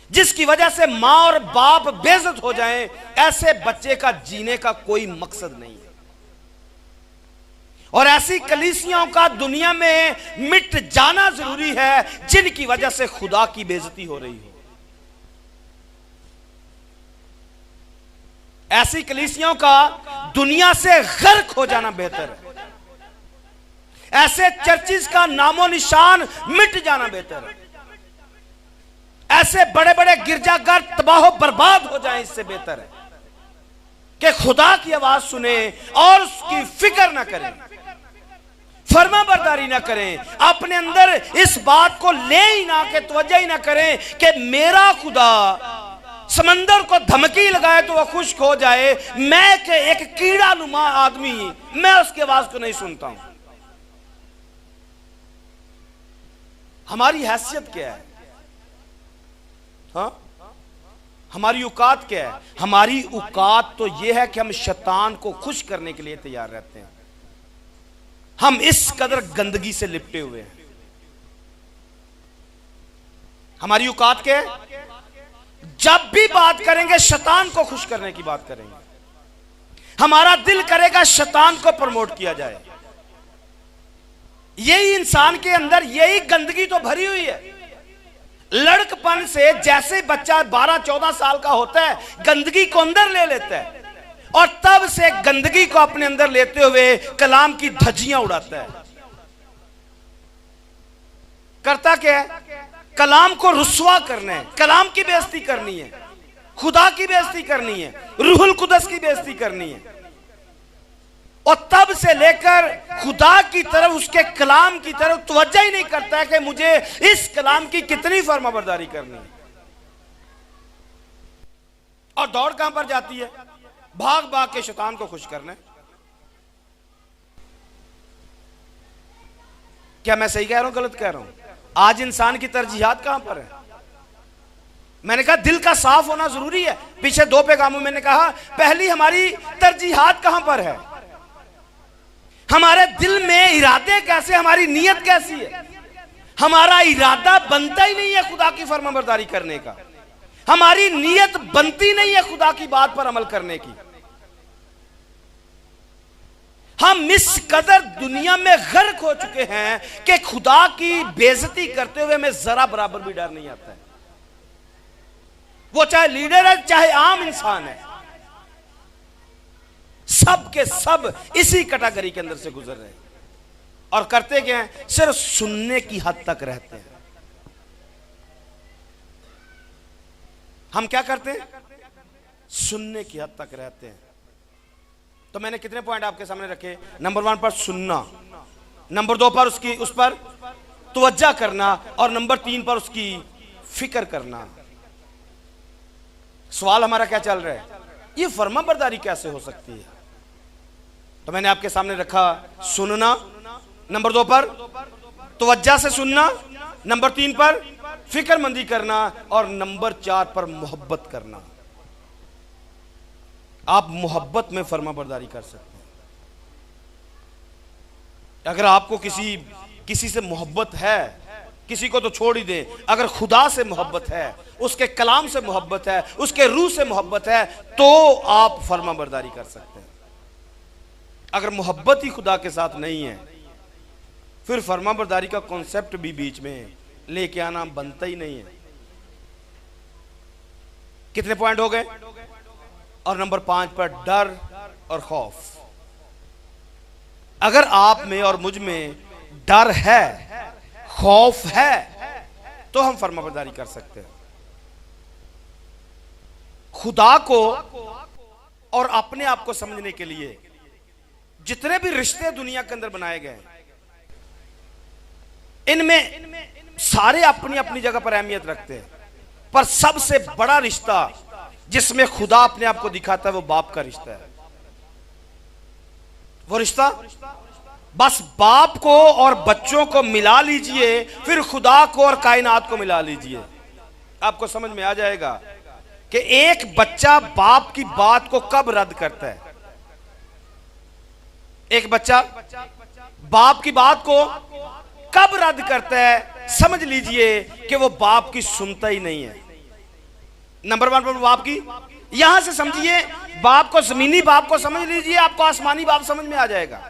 जिसकी वजह से मां और बाप बेइज्जत हो जाएं। ऐसे बच्चे का जीने का कोई मकसद नहीं है। और ऐसी कलीसियाओं का दुनिया में मिट जाना जरूरी है, जिनकी वजह से खुदा की बेइज्जती हो रही हो। ऐसी कलीसियाओं का दुनिया से गर्क हो जाना बेहतर है। ऐसे चर्चिस का नामो निशान मिट जाना बेहतर है। ऐसे बड़े बड़े गिरजाघर तबाह बर्बाद हो जाएं, इससे बेहतर है कि खुदा की आवाज सुने और उसकी फिक्र ना करें, फर्मा बरदारी ना करें, अपने अंदर इस बात को ले ही ना के तवज्जो ही ना करें कि मेरा खुदा समंदर को धमकी लगाए तो वह खुश्क हो जाए, मैं के एक कीड़ा नुमा आदमी, मैं उसकी आवाज को नहीं सुनता हूं। हमारी हैसियत क्या है? हाँ, हमारी औकात क्या है? हमारी औकात तो यह है कि हम शैतान को खुश करने के लिए तैयार रहते हैं। हम इस कदर गंदगी से लिपटे हुए हैं। हमारी औकात क्या है? जब भी बात करेंगे शैतान को खुश करने की बात करेंगे। हमारा दिल करेगा शैतान को प्रमोट किया जाए। यही इंसान के अंदर यही गंदगी तो भरी हुई है। लड़कपन से जैसे बच्चा 12-14 साल का होता है, गंदगी को अंदर ले लेता है और तब से गंदगी को अपने अंदर लेते हुए कलाम की धज्जियां उड़ाता है। करता क्या है? कलाम को रुस्वा करना है, कलाम की बेइज्जती करनी है, खुदा की बेइज्जती करनी है, रूहुल कुदस की बेइज्जती करनी है। और तब से लेकर खुदा की तरफ, उसके कलाम की तरफ तवज्जो ही नहीं करता है कि मुझे इस कलाम की कितनी फर्माबरदारी करनी है। और दौड़ कहां पर जाती है? भाग भाग के शैतान को खुश करना है। क्या मैं सही कह रहा हूं, गलत कह रहा हूं? आज इंसान की तरजीहात कहां पर है? मैंने कहा दिल का साफ होना जरूरी है। पीछे 2 पैगामों में मैंने कहा पहली हमारी तरजीहात कहां पर है, हमारे दिल में इरादे कैसे, हमारी नीयत कैसी है। हमारा इरादा बनता ही नहीं है खुदा की फरमाबरदारी करने का, हमारी नीयत बनती नहीं है खुदा की बात पर अमल करने की। हम इस कदर दुनिया में गर्क हो चुके हैं कि खुदा की बेइज्जती करते हुए हमें जरा बराबर भी डर नहीं आता है। वो चाहे लीडर है चाहे आम इंसान है, सब के सब इसी कैटेगरी के अंदर से गुजर रहे हैं। और करते क्या हैं? सिर्फ सुनने की हद तक रहते हैं। हम क्या करते हैं? सुनने की हद तक रहते हैं। तो मैंने कितने पॉइंट आपके सामने रखे? नंबर 1 पर सुनना, नंबर 2 पर उस पर तवज्जो करना, और नंबर 3 पर उसकी फिक्र करना। सवाल हमारा क्या चल रहा है? ये फर्माबरदारी कैसे हो सकती है? तो मैंने आपके सामने रखा सुनना, नंबर 2 पर तवज्जो से सुनना, नंबर 3 पर फिक्रमंदी करना, और नंबर 4 पर मोहब्बत करना। आप मोहब्बत में फर्माबरदारी कर सकते हैं। अगर आपको किसी से मोहब्बत है, किसी को तो छोड़ ही दें, अगर खुदा से मोहब्बत है, उसके कलाम से मोहब्बत है, उसके रूह से मोहब्बत है, तो आप फर्माबरदारी कर सकते हैं। अगर मोहब्बत ही खुदा के साथ नहीं है, फिर फर्माबरदारी का कॉन्सेप्ट भी बीच में लेके आना बनता ही नहीं है। कितने पॉइंट हो गए? और नंबर 5 पर डर और खौफ। अगर आप में और मुझ में डर है, खौफ है, तो हम फर्माबरदारी कर सकते हैं। खुदा को और अपने आप को समझने के लिए जितने भी रिश्ते दुनिया के अंदर बनाए गए इनमें सारे अपनी अपनी जगह पर अहमियत रखते हैं, पर सबसे बड़ा रिश्ता जिसमें खुदा अपने आप को दिखाता है वो बाप का रिश्ता है। वो रिश्ता बस बाप को और बच्चों को मिला लीजिए, फिर खुदा को और कायनात को मिला लीजिए, आपको समझ में आ जाएगा कि एक बच्चा बाप की बात को कब रद्द करता है। एक बच्चा बाप की बात को कब रद्द करता है, समझ लीजिए कि वो बाप की सुनता ही नहीं है। नंबर वन पर बाप की, यहां से समझिए, बाप को, जमीनी बाप को समझ लीजिए, आपको आसमानी बाप समझ में आ जाएगा।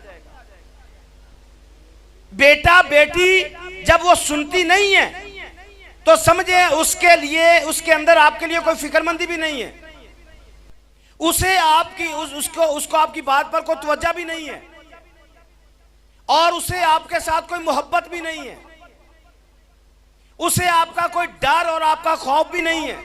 बेटा बेटी जब वो सुनती नहीं है तो समझे उसके लिए, उसके अंदर आपके लिए कोई फिक्रमंदी भी नहीं है, उसे आपकी उसको आपकी बात पर कोई तवज्जो भी नहीं है, और उसे आपके साथ कोई मोहब्बत भी नहीं है, उसे आपका कोई डर और आपका खौफ भी नहीं है।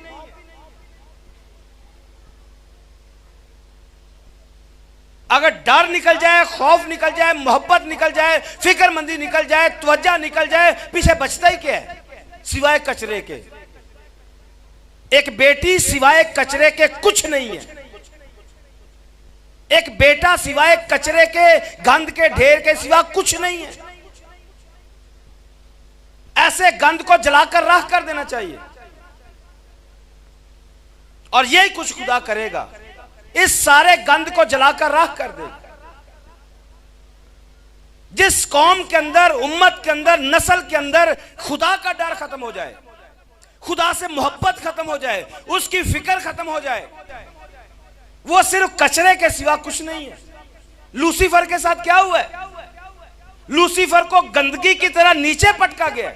अगर डर निकल जाए, खौफ निकल जाए, मोहब्बत निकल जाए, फिक्रमंदी निकल जाए, तवज्जो निकल जाए, पीछे बचता ही क्या है सिवाय कचरे के। एक बेटी सिवाय कचरे के कुछ नहीं है, एक बेटा सिवाय कचरे के, गंद के ढेर के सिवा कुछ नहीं है। ऐसे गंद को जलाकर राख कर देना चाहिए, और यही कुछ खुदा करेगा, इस सारे गंद को जलाकर राख कर देगा। जिस कौम के अंदर, उम्मत के अंदर, नस्ल के अंदर खुदा का डर खत्म हो जाए, खुदा से मोहब्बत खत्म हो जाए, उसकी फिक्र खत्म हो जाए, वो सिर्फ कचरे के सिवा कुछ नहीं है। लूसीफर के साथ क्या हुआ है? लूसीफर को गंदगी की तरह नीचे पटका गया।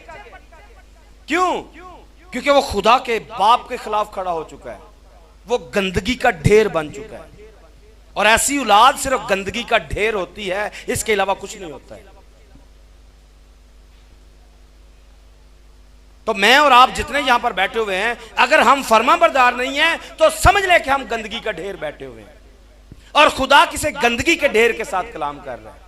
क्यों? क्योंकि वो खुदा के बाप के खिलाफ खड़ा हो चुका है, वो गंदगी का ढेर बन चुका है। और ऐसी औलाद सिर्फ गंदगी का ढेर होती है, इसके अलावा कुछ नहीं होता है। तो मैं और आप जितने यहां पर बैठे हुए हैं, अगर हम फरमाबरदार नहीं हैं तो समझ लें कि हम गंदगी का ढेर बैठे हुए हैं, और खुदा किसी गंदगी के ढेर के साथ कलाम कर रहा है।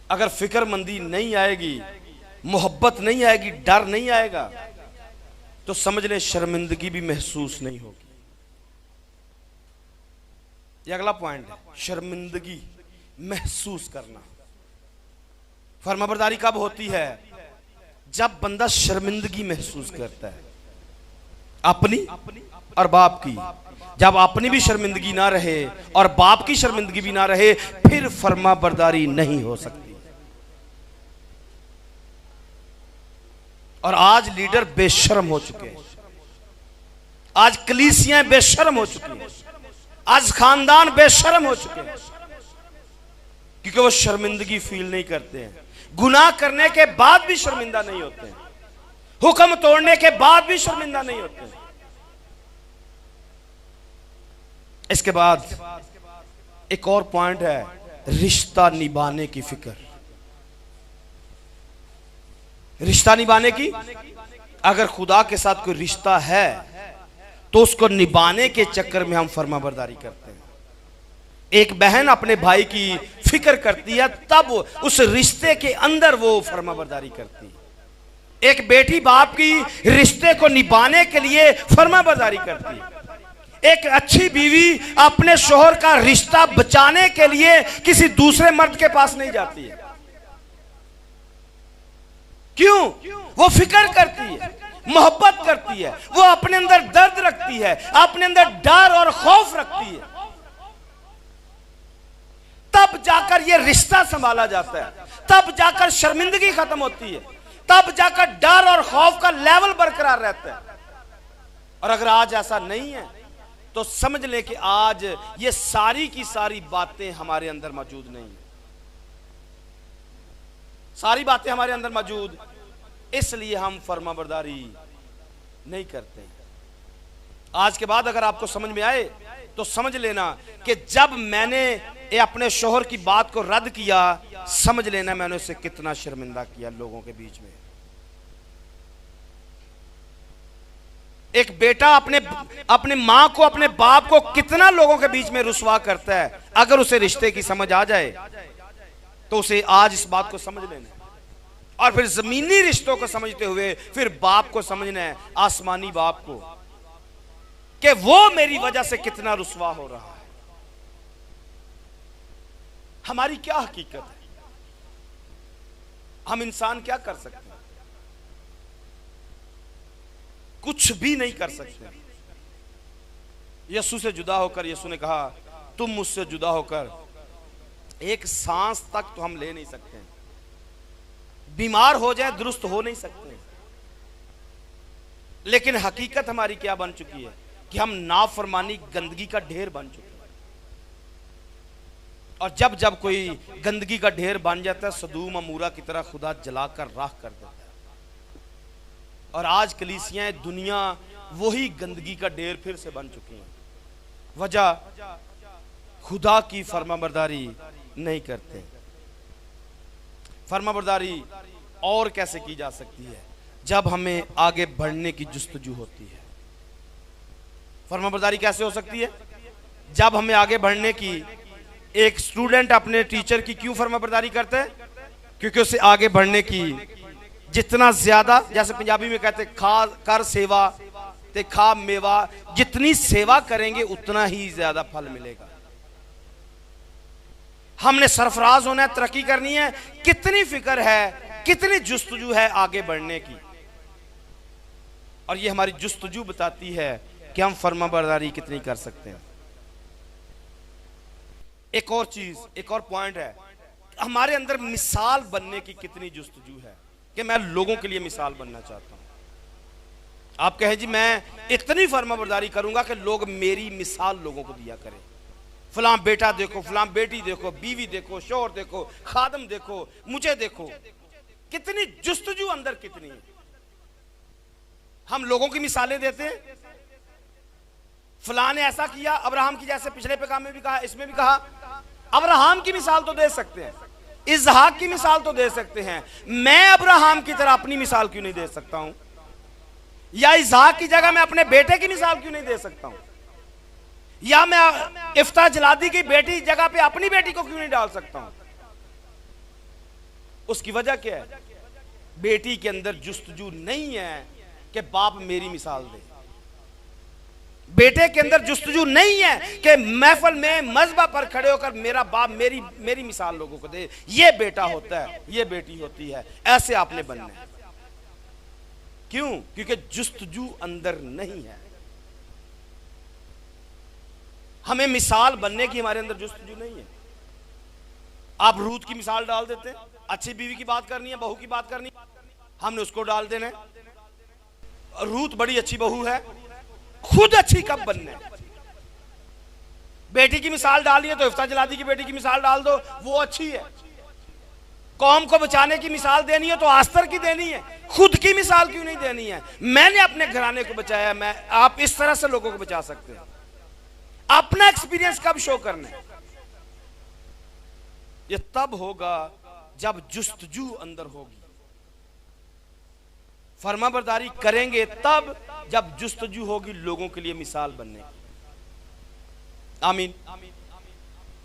अगर फिक्रमंदी नहीं आएगी, मोहब्बत नहीं आएगी, डर नहीं आएगा, तो समझ लें शर्मिंदगी भी महसूस नहीं होगी। यह अगला पॉइंट है, शर्मिंदगी महसूस करना। फरमाबरदारी कब होती है? जब बंदा शर्मिंदगी महसूस करता है अपनी और बाप की। जब अपनी भी शर्मिंदगी ना रहे और बाप की शर्मिंदगी भी ना रहे, फिर फरमाबरदारी नहीं हो सकती। और आज लीडर बेशर्म हो चुके हैं, आज कलीसियां बेशर्म हो चुकी हैं, आज खानदान बेशर्म हो चुके हैं, क्योंकि वो शर्मिंदगी फील नहीं करते हैं। गुनाह करने के बाद भी शर्मिंदा नहीं होते हैं, हुक्म तोड़ने के बाद भी शर्मिंदा नहीं होते हैं। इसके बाद एक और पॉइंट है, रिश्ता निभाने की फिक्र। रिश्ता निभाने की, अगर खुदा के साथ कोई रिश्ता है तो उसको निभाने के चक्कर में हम फरमाबरदारी करते हैं। एक बहन अपने भाई की फिक्र करती है, तब उस रिश्ते के अंदर वो फरमाबरदारी करती है। एक बेटी बाप की रिश्ते को निभाने के लिए फरमाबरदारी करती है। एक अच्छी बीवी अपने शोहर का रिश्ता बचाने के लिए किसी दूसरे मर्द के पास नहीं जाती है। क्यों? वो फिक्र करती है, मोहब्बत करती है, वो अपने अंदर दर्द रखती है, अपने अंदर डर और खौफ रखती है। तब जाकर ये रिश्ता संभाला जाता है, तब जाकर शर्मिंदगी खत्म होती है, तब जाकर डर और खौफ का लेवल बरकरार रहता है। और अगर आज ऐसा नहीं है तो समझ लें कि आज ये सारी की सारी बातें हमारे अंदर मौजूद नहीं है। सारी बातें हमारे अंदर मौजूद, इसलिए हम फरमाबरदारी नहीं करते। आज के बाद अगर आपको समझ में आए तो समझ लेना कि जब मैंने अपने शोहर की बात को रद्द किया, समझ लेना मैंने उसे कितना शर्मिंदा किया लोगों के बीच में। एक बेटा अपने मां को, अपने बाप को कितना लोगों के बीच में रुसवा करता है। अगर उसे रिश्ते की समझ आ जाए तो उसे आज इस बात को समझ लेना है, और फिर जमीनी रिश्तों को समझते हुए फिर बाप को समझना है, आसमानी बाप को, कि वो मेरी वजह से कितना रुसवा हो रहा है। हमारी क्या हकीकत है, हम इंसान क्या कर सकते हैं? कुछ भी नहीं कर सकते। यीशु से जुदा होकर यीशु ने कहा, तुम मुझसे जुदा होकर एक सांस तक तो हम ले नहीं सकते। बीमार हो जाए दुरुस्त हो नहीं सकते। लेकिन हकीकत हमारी क्या बन चुकी है कि हम नाफरमानी, गंदगी का ढेर बन चुके हैं। और जब जब कोई गंदगी का ढेर बन जाता है, सदूम अमूरा की तरह खुदा जलाकर राख कर देता है। और आज कलीसियाएं, दुनिया वही गंदगी का ढेर फिर से बन चुकी हैं। वजह खुदा की फरमाबरदारी नहीं करते। फरमाबरदारी और कैसे की जा सकती है? जब हमें आगे बढ़ने की जुस्तजू होती है। फरमाबरदारी कैसे हो सकती है? जब हमें आगे बढ़ने की, एक स्टूडेंट अपने टीचर की क्यों फरमाबरदारी करता है? क्योंकि उसे आगे बढ़ने की जितना ज्यादा, जैसे पंजाबी में कहते खा कर सेवा ते खा मेवा, जितनी सेवा करेंगे उतना ही ज्यादा फल मिलेगा। हमने सरफराज होना है, तरक्की करनी है, कितनी फिक्र है, कितनी जुस्तजू है आगे बढ़ने की। और ये हमारी जुस्तजू बताती है कि हम फरमाबरदारी कितनी कर सकते हैं। एक और चीज, एक और पॉइंट है, हमारे अंदर मिसाल बनने की कितनी जुस्तजू है कि मैं लोगों के लिए मिसाल बनना चाहता हूं। आप कहें जी मैं इतनी फरमाबरदारी करूंगा कि लोग मेरी मिसाल लोगों को दिया करें। फलां बेटा देखो, फलां बेटी देखो, बीवी देखो, शौहर देखो, खादम देखो, मुझे देखो। कितनी जुस्तजू अंदर कितनी है। हम लोगों की मिसालें देते हैं। फलां ने ऐसा किया, अब्राहम की, जैसे पिछले पैगाम में भी कहा, इसमें भी कहा। अब्राहम की मिसाल तो दे सकते हैं, इसहाक की मिसाल तो दे सकते हैं। मैं अब्राहम की तरह अपनी मिसाल क्यों नहीं दे सकता हूं? या इसहाक की जगह मैं अपने बेटे की मिसाल क्यों नहीं दे सकता हूं? या मैं इफ्ता जलादी की बेटी जगह पे अपनी बेटी को क्यों नहीं डाल सकता हूं? उसकी वजह क्या है? बेटी के अंदर जुस्तजू नहीं है कि बाप मेरी मिसाल दे। बेटे के अंदर जुस्तजू नहीं है कि महफिल में मजबा पर खड़े होकर मेरा बाप मेरी मिसाल लोगों को दे। ये बेटा होता है, ये बेटी होती है, ऐसे आपने बनना है। क्यों? क्योंकि जुस्तजू अंदर नहीं है। हमें मिसाल बनने की हमारे अंदर जुस्तजू नहीं है। आप रूत की मिसाल डाल देते हैं। अच्छी बीवी की बात करनी है, बहू की बात करनी है, हमने उसको डाल देना है। रूत बड़ी अच्छी बहू है, खुद अच्छी कब बनना है? बेटी की मिसाल डाली है तो इफ्ता जलादी की बेटी की मिसाल डाल दो, वो अच्छी है। कौम को बचाने की मिसाल देनी है तो आस्तर की देनी है, खुद की मिसाल क्यों नहीं देनी है? मैंने अपने घराने को बचाया, आप इस तरह से लोगों को बचा सकते हैं। अपना एक्सपीरियंस कब शो करना है? ये तब होगा जब जुस्तजू अंदर होगी। फरमाबरदारी करेंगे तब जब जुस्तजू होगी लोगों के लिए मिसाल बनने की। आमीन।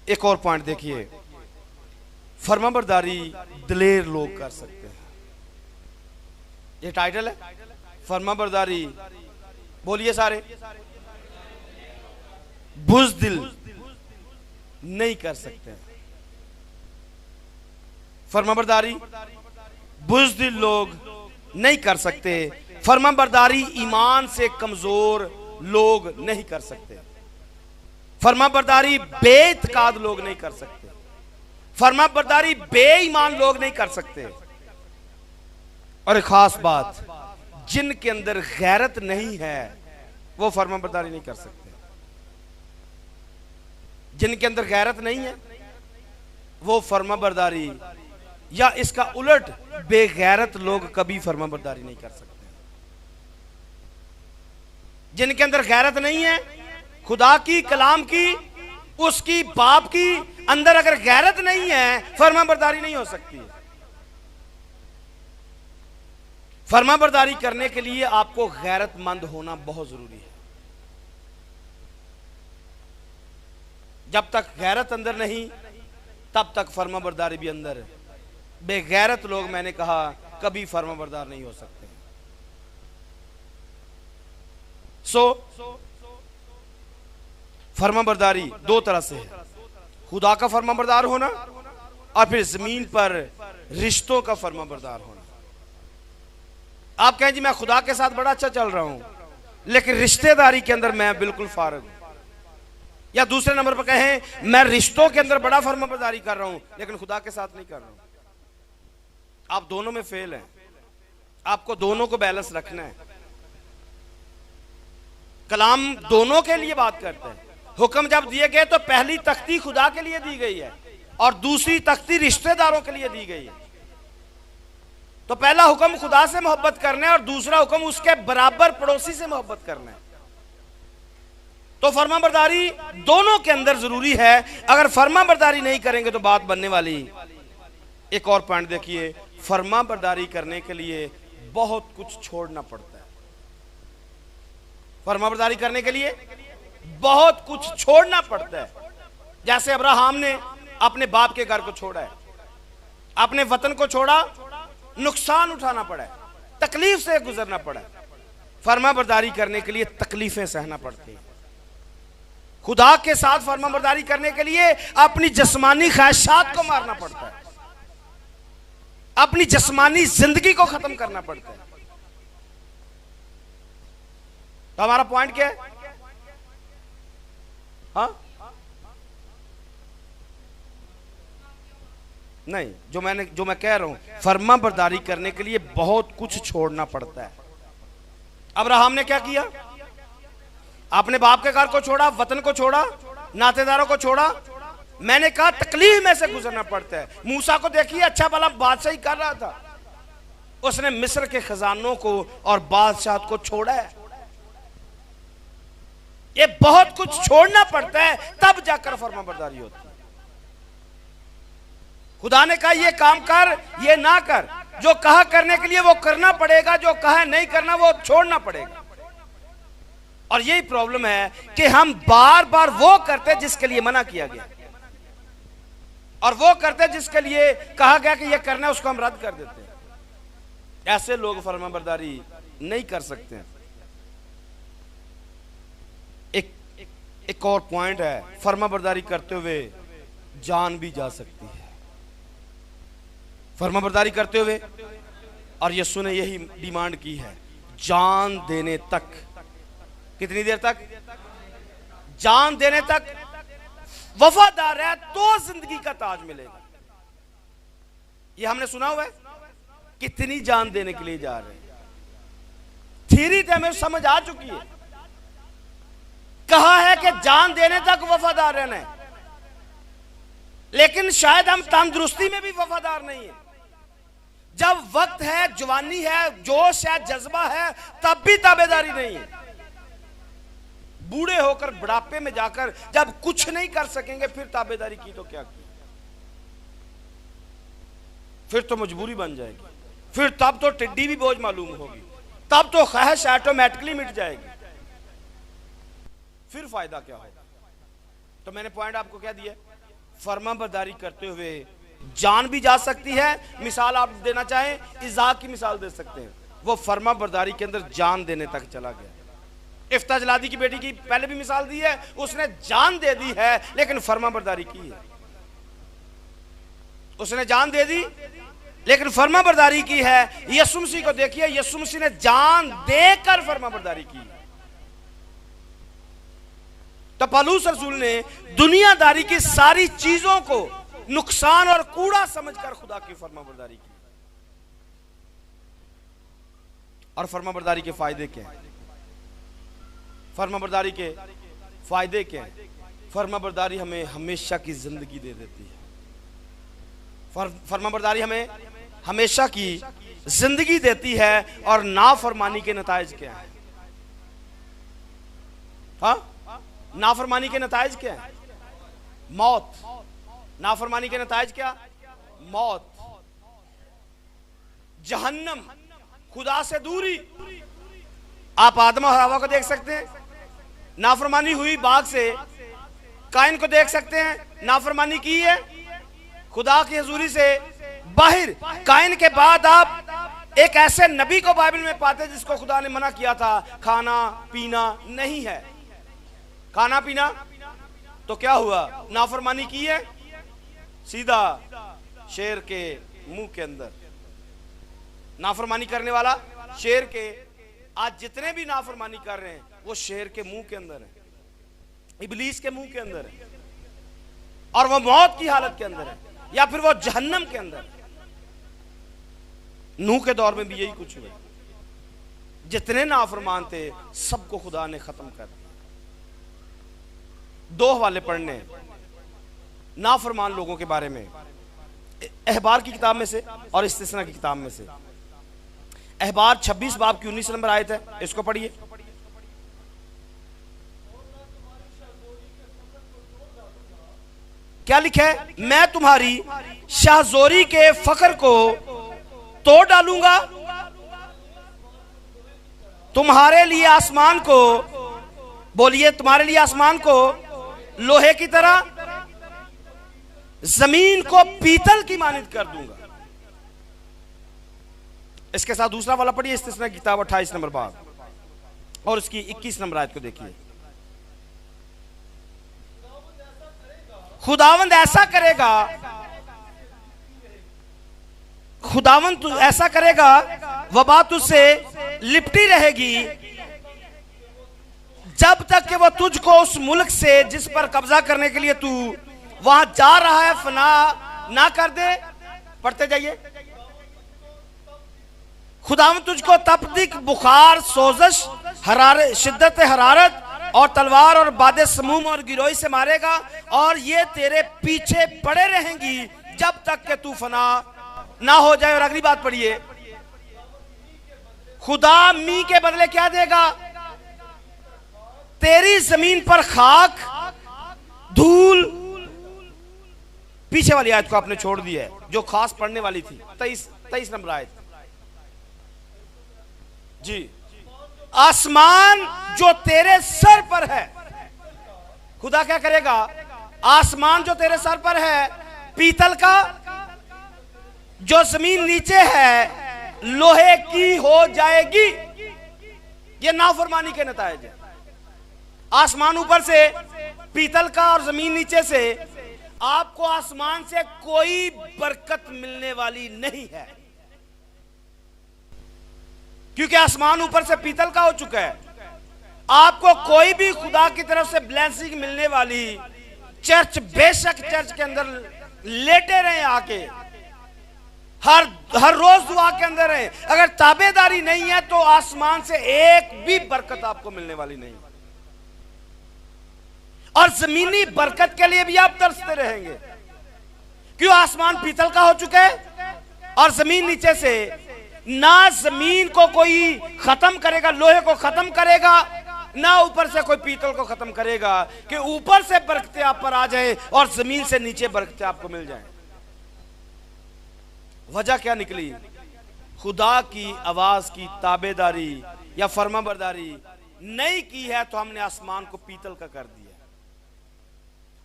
एक और पॉइंट देखिए, फरमाबरदारी दिलेर लोग कर सकते हैं। ये टाइटल है, फरमाबरदारी। बोलिए सारे। बुज़दिल नहीं कर सकते। फरमाबरदारी बुज़दिल लोग नहीं कर सकते। फरमाबरदारी ईमान से कमजोर लोग नहीं कर सकते। फरमाबरदारी बेइत्काद लोग नहीं कर सकते। फरमाबरदारी बेईमान लोग नहीं कर सकते। और एक खास बात, जिनके अंदर गैरत नहीं है वो फरमाबरदारी नहीं कर सकते। जिनके अंदर गैरत नहीं है वो फरमाबरदारी, या इसका उलट बेगैरत लोग कभी फरमाबरदारी नहीं कर सकते। जिनके अंदर गैरत नहीं है खुदा की, कलाम की, उसकी, बाप की अंदर अगर गैरत नहीं है फरमाबरदारी नहीं हो सकती। फरमाबरदारी करने के लिए आपको गैरतमंद होना बहुत जरूरी है। जब तक गैरत अंदर नहीं तब तक फरमाबरदारी भी अंदर है। बेगैरत लोग, मैंने कहा, कभी फरमाबरदार नहीं हो सकते। फरमाबरदारी दो तरह से है, खुदा का फरमाबरदार होना और फिर जमीन पर रिश्तों का फरमाबरदार होना। आप कहें जी मैं खुदा के साथ बड़ा अच्छा चल रहा हूं लेकिन रिश्तेदारी के अंदर मैं बिल्कुल फारग हूं, या दूसरे नंबर पर कहें मैं रिश्तों के अंदर बड़ा फरमाबरदारी कर रहा हूं लेकिन खुदा के साथ नहीं कर रहा हूं। आप दोनों में फेल हैं, आपको दोनों को बैलेंस रखना है। कलाम दोनों के लिए बात करता है। हुक्म जब दिए गए तो पहली तख्ती खुदा के लिए दी गई है और दूसरी तख्ती रिश्तेदारों के लिए दी गई है। तो पहला हुक्म खुदा से मोहब्बत करना है और दूसरा हुक्म उसके बराबर पड़ोसी से मोहब्बत करना है। तो फरमाबरदारी दोनों के अंदर जरूरी है। अगर फरमाबरदारी नहीं करेंगे तो बात बनने वाली। एक और पॉइंट देखिए, फरमाबरदारी करने के लिए बहुत कुछ छोड़ना पड़ता है। फरमाबरदारी करने के लिए बहुत कुछ छोड़ना पड़ता है। जैसे अब्राहम ने अपने बाप के घर को छोड़ा है, अपने वतन को छोड़ा, नुकसान उठाना पड़ा है, तकलीफ से गुजरना पड़ा है। फरमाबरदारी करने के लिए तकलीफें सहना पड़ती हैं। खुदा के साथ फरमाबरदारी करने के लिए अपनी जिस्मानी ख्वाहिशात को मारना पड़ता है, अपनी जिस्मानी जिंदगी को खत्म करना पड़ता है। तो हमारा पॉइंट क्या है? हाँ नहीं, जो मैं कह रहा हूं, फरमाबरदारी करने के लिए बहुत कुछ छोड़ना पड़ता है। अब्राहम ने क्या किया? अपने बाप के घर को छोड़ा, वतन को छोड़ा, नातेदारों को छोड़ा। मैंने कहा तकलीफ में से गुजरना पड़ता है। मूसा को देखिए, अच्छा भला बादशाही कर रहा था, उसने मिस्र के खजानों को और बादशाह को छोड़ा है। ये बहुत कुछ छोड़ना पड़ता है, तब जाकर फरमाबरदारी होती है। खुदा ने कहा ये काम कर, ये ना कर। जो कहा करने के लिए वो करना पड़ेगा, जो कहा नहीं करना वो छोड़ना पड़ेगा। और यही प्रॉब्लम है कि हम बार बार वो करते जिसके लिए मना किया गया, और वो करते जिसके लिए कहा गया कि ये करना है, उसको हम रद्द कर देते हैं। ऐसे लोग फरमाबरदारी नहीं कर सकते हैं। एक और पॉइंट है, फरमाबरदारी करते हुए जान भी जा सकती है। फरमाबरदारी करते हुए, और यीशु ने यही डिमांड की है, जान देने तक। कितनी देर तक? जान देने तक वफादार है तो जिंदगी का ताज मिलेगा। ये हमने सुना हुआ है। कितनी जान देने के लिए जा रहे हैं, थ्योरी तो हमें समझ आ चुकी है। कहा है कि जान देने तक वफादार रहना है, लेकिन शायद हम तंदुरुस्ती में भी वफादार नहीं है। जब वक्त है, जवानी है, जोश है, जज्बा है, तब भी ताबेदारी नहीं है। बूढ़े होकर बुढ़ापे में जाकर जब कुछ नहीं कर सकेंगे, फिर ताबेदारी की तो क्या की? फिर तो मजबूरी बन जाएगी, फिर तब तो टिड्डी भी बोझ मालूम होगी, तब तो ख्वाहिश ऑटोमेटिकली मिट जाएगी, फिर फायदा क्या होगा? तो मैंने पॉइंट आपको क्या दिया? फरमाबरदारी करते हुए जान भी जा सकती है। मिसाल आप देना चाहें, इज़ाक की मिसाल दे सकते हैं। वो फरमाबरदारी के अंदर जान देने तक चला गया। इफ्ता जलादी की बेटी की पहले भी मिसाल दी है, उसने जान दे दी है लेकिन फरमाबरदारी की है। उसने जान दे दी लेकिन फरमाबरदारी की है। यीशु मसीह को देखिए, यीशु मसीह ने जान देकर फरमाबरदारी की। तो पौलुस रसूल ने दुनियादारी की सारी चीजों को नुकसान और कूड़ा समझकर खुदा की फरमाबरदारी की। और फरमाबरदारी के फायदे क्या हैं? फरमाबरदारी के फायदे क्या हैं? फरमाबरदारी हमें हमेशा की जिंदगी दे देती है। फरमाबरदारी हमें हमेशा की जिंदगी देती है। और नाफरमानी के नताइज क्या है? हाँ, नाफरमानी के नताइज क्या है? मौत। नाफरमानी के नताइज क्या? मौत, जहन्नम, खुदा से दूरी। आप आदम और हवा को देख सकते हैं, नाफरमानी हुई बाग से। काइन को देख सकते हैं, नाफरमानी की है, खुदा की हजूरी से बाहर। काइन के बाद आप एक ऐसे नबी को बाइबल में पाते जिसको खुदा ने मना किया था खाना पीना नहीं है। खाना पीना तो क्या हुआ, नाफरमानी की है, सीधा शेर के मुंह के अंदर। नाफरमानी करने वाला शेर के, आज जितने भी नाफरमानी कर रहे हैं वो शेर के मुंह के अंदर है, इबलीस के मुंह के अंदर है, और वो मौत की हालत के अंदर है, या फिर वो जहन्नम के अंदर है। नूह के दौर में भी यही कुछ हुआ। जितने नाफरमान थे सबको खुदा ने खत्म कर दिया। दो हवाले पढ़ने हैं नाफरमान लोगों के बारे में, अहबार की किताब में से और इस्तिस्ना की किताब में से। अहबार 26 बाब की 19 नंबर आयत है, इसको पढ़िए। क्या लिखा है, मैं तुम्हारी शाहजोरी के फकर को तोड़ डालूंगा, तुम्हारे लिए आसमान को, बोलिए, तुम्हारे लिए आसमान को लोहे की तरह, जमीन को पीतल की मानित कर दूंगा। इसके साथ दूसरा वाला पढ़िए, इस्तिस्ना की किताब 28 नंबर बाब और उसकी 21 नंबर आयत को देखिए। खुदावंद ऐसा करेगा, खुदावंद ऐसा करेगा, वबा तुझसे लिपटी रहेगी जब तक कि वो तुझको उस मुल्क से जिस पर कब्जा करने के लिए तू वहां जा रहा है फना ना कर दे। पढ़ते जाइए। खुदावंद तुझको तपदीक, बुखार, सोजश, हरारत, शिद्दत हरारत और तलवार और बादे समूम और गिरोही से मारेगा, और ये तेरे पीछे पड़े रहेंगी जब तक कि तू फना ना हो जाए। और अगली बात पढ़िए, खुदा मी के बदले क्या देगा, तेरी जमीन पर खाक, धूल। पीछे वाली आयत को आपने छोड़ दी है जो खास पढ़ने वाली थी, 23 नंबर आयत जी। आसमान जो तेरे सर पर है, खुदा क्या करेगा, आसमान जो तेरे सर पर है पीतल का, जो जमीन नीचे है लोहे की हो जाएगी। ये नाफरमानी के नतायज है। आसमान ऊपर से पीतल का और जमीन नीचे से, आपको आसमान से कोई बरकत मिलने वाली नहीं है, क्योंकि आसमान ऊपर से पीतल का हो चुका है। आपको कोई भी खुदा की तरफ से ब्लेसिंग मिलने वाली, चर्च बेशक चर्च के अंदर लेटे रहे आके, हर रोज दुआ के अंदर रहे, अगर ताबेदारी नहीं है तो आसमान से एक भी बरकत आपको मिलने वाली नहीं। और जमीनी बरकत के लिए भी आप तरसते रहेंगे, क्यों, आसमान पीतल का हो चुका है और जमीन नीचे से ना जमीन को कोई खत्म करेगा, लोहे को खत्म करेगा, ना ऊपर से कोई पीतल को खत्म करेगा कि ऊपर से बरकतें आप पर आ जाए और जमीन से नीचे बरकतें आपको मिल जाएं। वजह क्या निकली, खुदा की आवाज की ताबेदारी या फर्माबरदारी नहीं की है, तो हमने आसमान को पीतल का कर दिया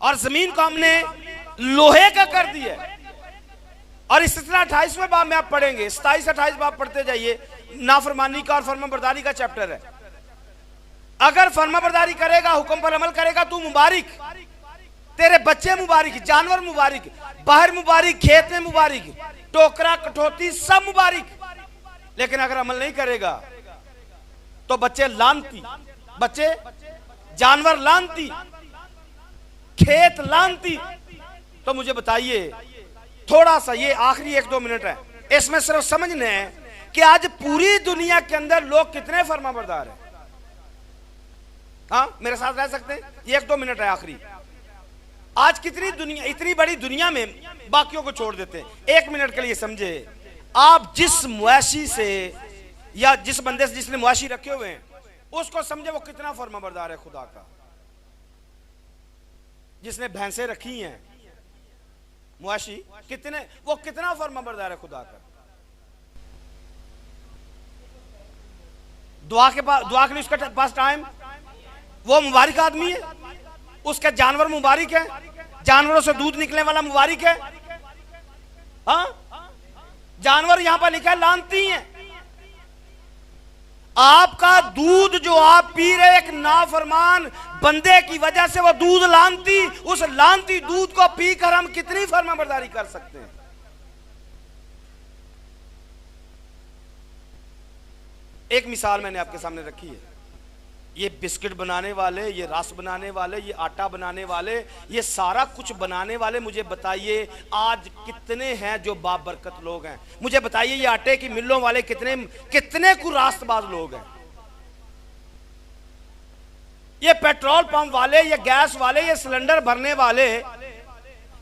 और जमीन को हमने लोहे का कर दिया। और इस तरह 28वें बाब में आप पढ़ेंगे, 27-28 बाब पढ़ते जाइए, नाफरमानी का और फर्माबरदारी का चैप्टर है। अगर फर्माबरदारी करेगा, हुक्म पर अमल करेगा, तू मुबारक, तेरे बच्चे मुबारक, जानवर मुबारक, बाहर मुबारक, खेत में मुबारक, टोकरा कठौती सब मुबारक। लेकिन अगर अमल नहीं करेगा तो बच्चे लानती, बच्चे जानवर लानती, खेत लानती। तो मुझे बताइए, थोड़ा सा ये आखिरी 1-2 मिनट है, इसमें सिर्फ समझना है कि आज पूरी दुनिया के अंदर लोग कितने फर्माबरदार हैं। हाँ, मेरे साथ रह सकते हैं, ये 1-2 मिनट है आखिरी। आज कितनी दुनिया, इतनी बड़ी दुनिया में बाकियों को छोड़ देते हैं। 1 मिनट के लिए समझे, आप जिस मुआशी से या जिस बंदे से जिसने मुआशी रखे हुए हैं उसको समझे वो कितना फर्माबरदार है खुदा का। जिसने भैंसे रखी हैं मुआशी, कितने, वो कितना फर्माबरदार है खुदा का। दुआ के लिए उसके पास टाइम, वो मुबारक आदमी है, उसके जानवर मुबारक है, जानवरों से दूध निकलने वाला मुबारक है। हाँ, जानवर यहां पर लिखा है लानती है। आपका दूध जो आप पी रहे एक नाफरमान बंदे की वजह से वो दूध लानती, उस लानती दूध को पीकर हम कितनी फर्माबरदारी कर सकते हैं। एक मिसाल मैंने आपके सामने रखी है। ये बिस्किट बनाने वाले, ये रस बनाने वाले, ये आटा बनाने वाले, ये सारा कुछ बनाने वाले, मुझे बताइए आज कितने हैं जो बाबरकत लोग हैं? मुझे बताइए ये आटे की मिलों वाले कितने कुरास्तबाज लोग हैं? ये पेट्रोल पंप वाले, ये गैस वाले, ये सिलेंडर भरने वाले,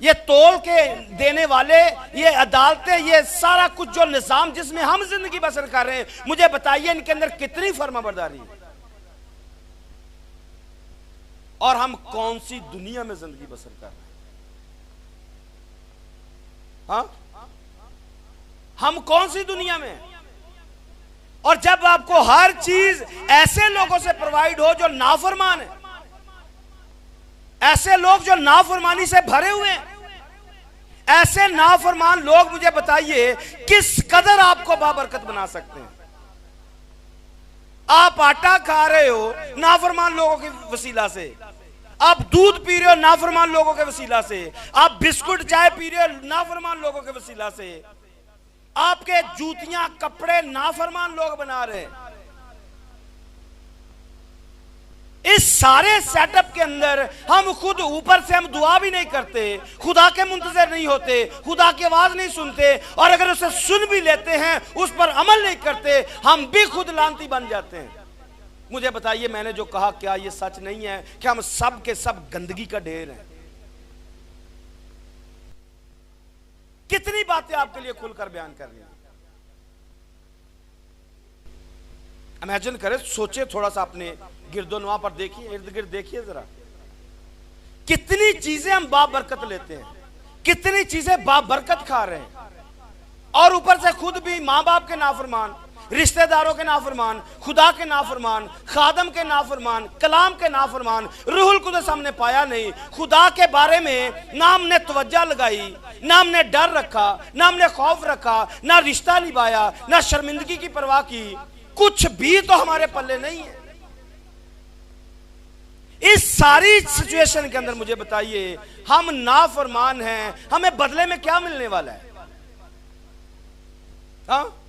ये तोल के देने वाले, ये अदालतें, ये सारा कुछ जो निजाम जिसमें हम जिंदगी बसर कर रहे हैं, मुझे बताइए इनके अंदर कितनी फर्माबरदारी है और हम कौन सी दुनिया में जिंदगी बसर कर रहे हैं? हाँ, हम कौन सी दुनिया में? और जब आपको हर चीज ऐसे लोगों से प्रोवाइड हो जो नाफरमान है, ऐसे लोग जो नाफरमानी से भरे हुए हैं, ऐसे नाफरमान लोग, मुझे बताइए किस कदर आपको बाबरकत बना सकते हैं? आप आटा खा रहे हो नाफरमान लोगों के वसीला से, आप दूध पी रहे हो नाफरमान लोगों के वसीला से, आप बिस्कुट चाय पी रहे हो नाफरमान लोगों के वसीला से, आपके जूतियां कपड़े नाफरमान लोग बना रहे हैं। इस सारे सेटअप के अंदर हम खुद ऊपर से हम दुआ भी नहीं करते, खुदा के मुंतजर नहीं होते, खुदा की आवाज नहीं सुनते, और अगर उसे सुन भी लेते हैं उस पर अमल नहीं करते, हम भी खुद लानती बन जाते हैं। मुझे बताइए मैंने जो कहा क्या ये सच नहीं है कि हम सब के सब गंदगी का ढेर हैं? कितनी बातें आपके लिए खुलकर बयान कर रही हैं। इमेजिन करें, सोचे थोड़ा सा, अपने गिरदोनवा पर देखिए, इर्द गिर्द देखिए जरा, कितनी चीजें हम बाबरकत लेते हैं, कितनी चीजें बाबरकत खा रहे हैं, और ऊपर से खुद भी मां बाप के नाफरमान, रिश्तेदारों के नाफरमान, खुदा के नाफरमान, खादम के नाफरमान, कलाम के नाफरमान। रूहुल कुदस हमने पाया नहीं, खुदा के बारे में ना हमने तवज्जो लगाई, ना हमने डर रखा, ना हमने खौफ रखा, ना रिश्ता निभाया, ना शर्मिंदगी की परवाह की, कुछ भी तो हमारे पल्ले नहीं है। इस सारी सिचुएशन के अंदर मुझे बताइए हम नाफरमान हैं, हमें बदले में क्या मिलने वाला है? हाँ?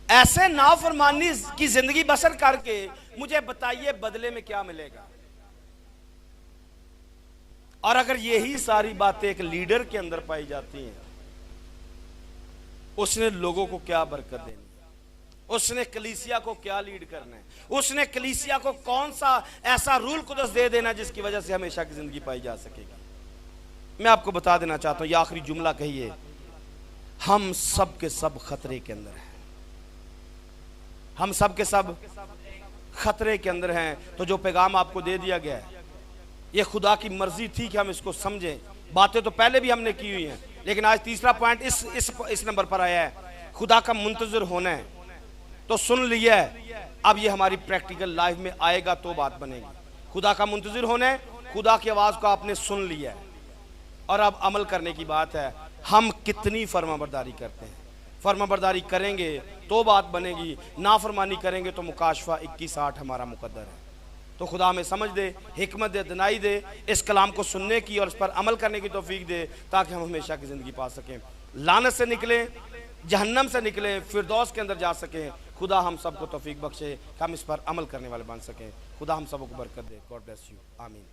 ऐसे नाफरमानी की जिंदगी बसर करके मुझे बताइए बदले में क्या मिलेगा? और अगर यही सारी बातें एक लीडर के अंदर पाई जाती हैं, उसने लोगों को क्या बरकत देनी, उसने कलीसिया को क्या लीड करना है, उसने कलीसिया को कौन सा ऐसा रूल कुदस दे देना जिसकी वजह से हमेशा की जिंदगी पाई जा सकेगी। मैं आपको बता देना चाहता हूं, ये आखिरी जुमला कहिए, हम सब के सब खतरे के अंदर हैं, हम सब के सब खतरे के अंदर हैं। तो जो पैगाम आपको दे दिया गया है, ये खुदा की मर्जी थी कि हम इसको समझें। बातें तो पहले भी हमने की हुई हैं, लेकिन आज तीसरा पॉइंट इस नंबर पर आया है, खुदा का मुंतजर होना है। तो सुन लिया है, अब ये हमारी प्रैक्टिकल लाइफ में आएगा तो बात बनेगी। खुदा का मुंतजर होना है, खुदा की आवाज को आपने सुन लिया है, और अब अमल करने की बात है। हम कितनी फर्माबरदारी करते हैं? फर्माबरदारी करेंगे तो बात बनेगी, नाफरमानी करेंगे तो मुकाशफा 21:8 हमारा मुकद्दर है। तो खुदा हमें समझ दे, हिकमत दे, दिनाई दे, इस कलाम को सुनने की और इस पर अमल करने की तौफीक दे, ताकि हम हमेशा की ज़िंदगी पा सकें, लानत से निकलें, जहन्नम से निकलें, फिरदौस के अंदर जा सकें। खुदा हम सबको तौफीक बख्शे कि हम इस पर अमल करने वाले बन सकें। खुदा हम सबको बरकत दे। God bless you. आमीन।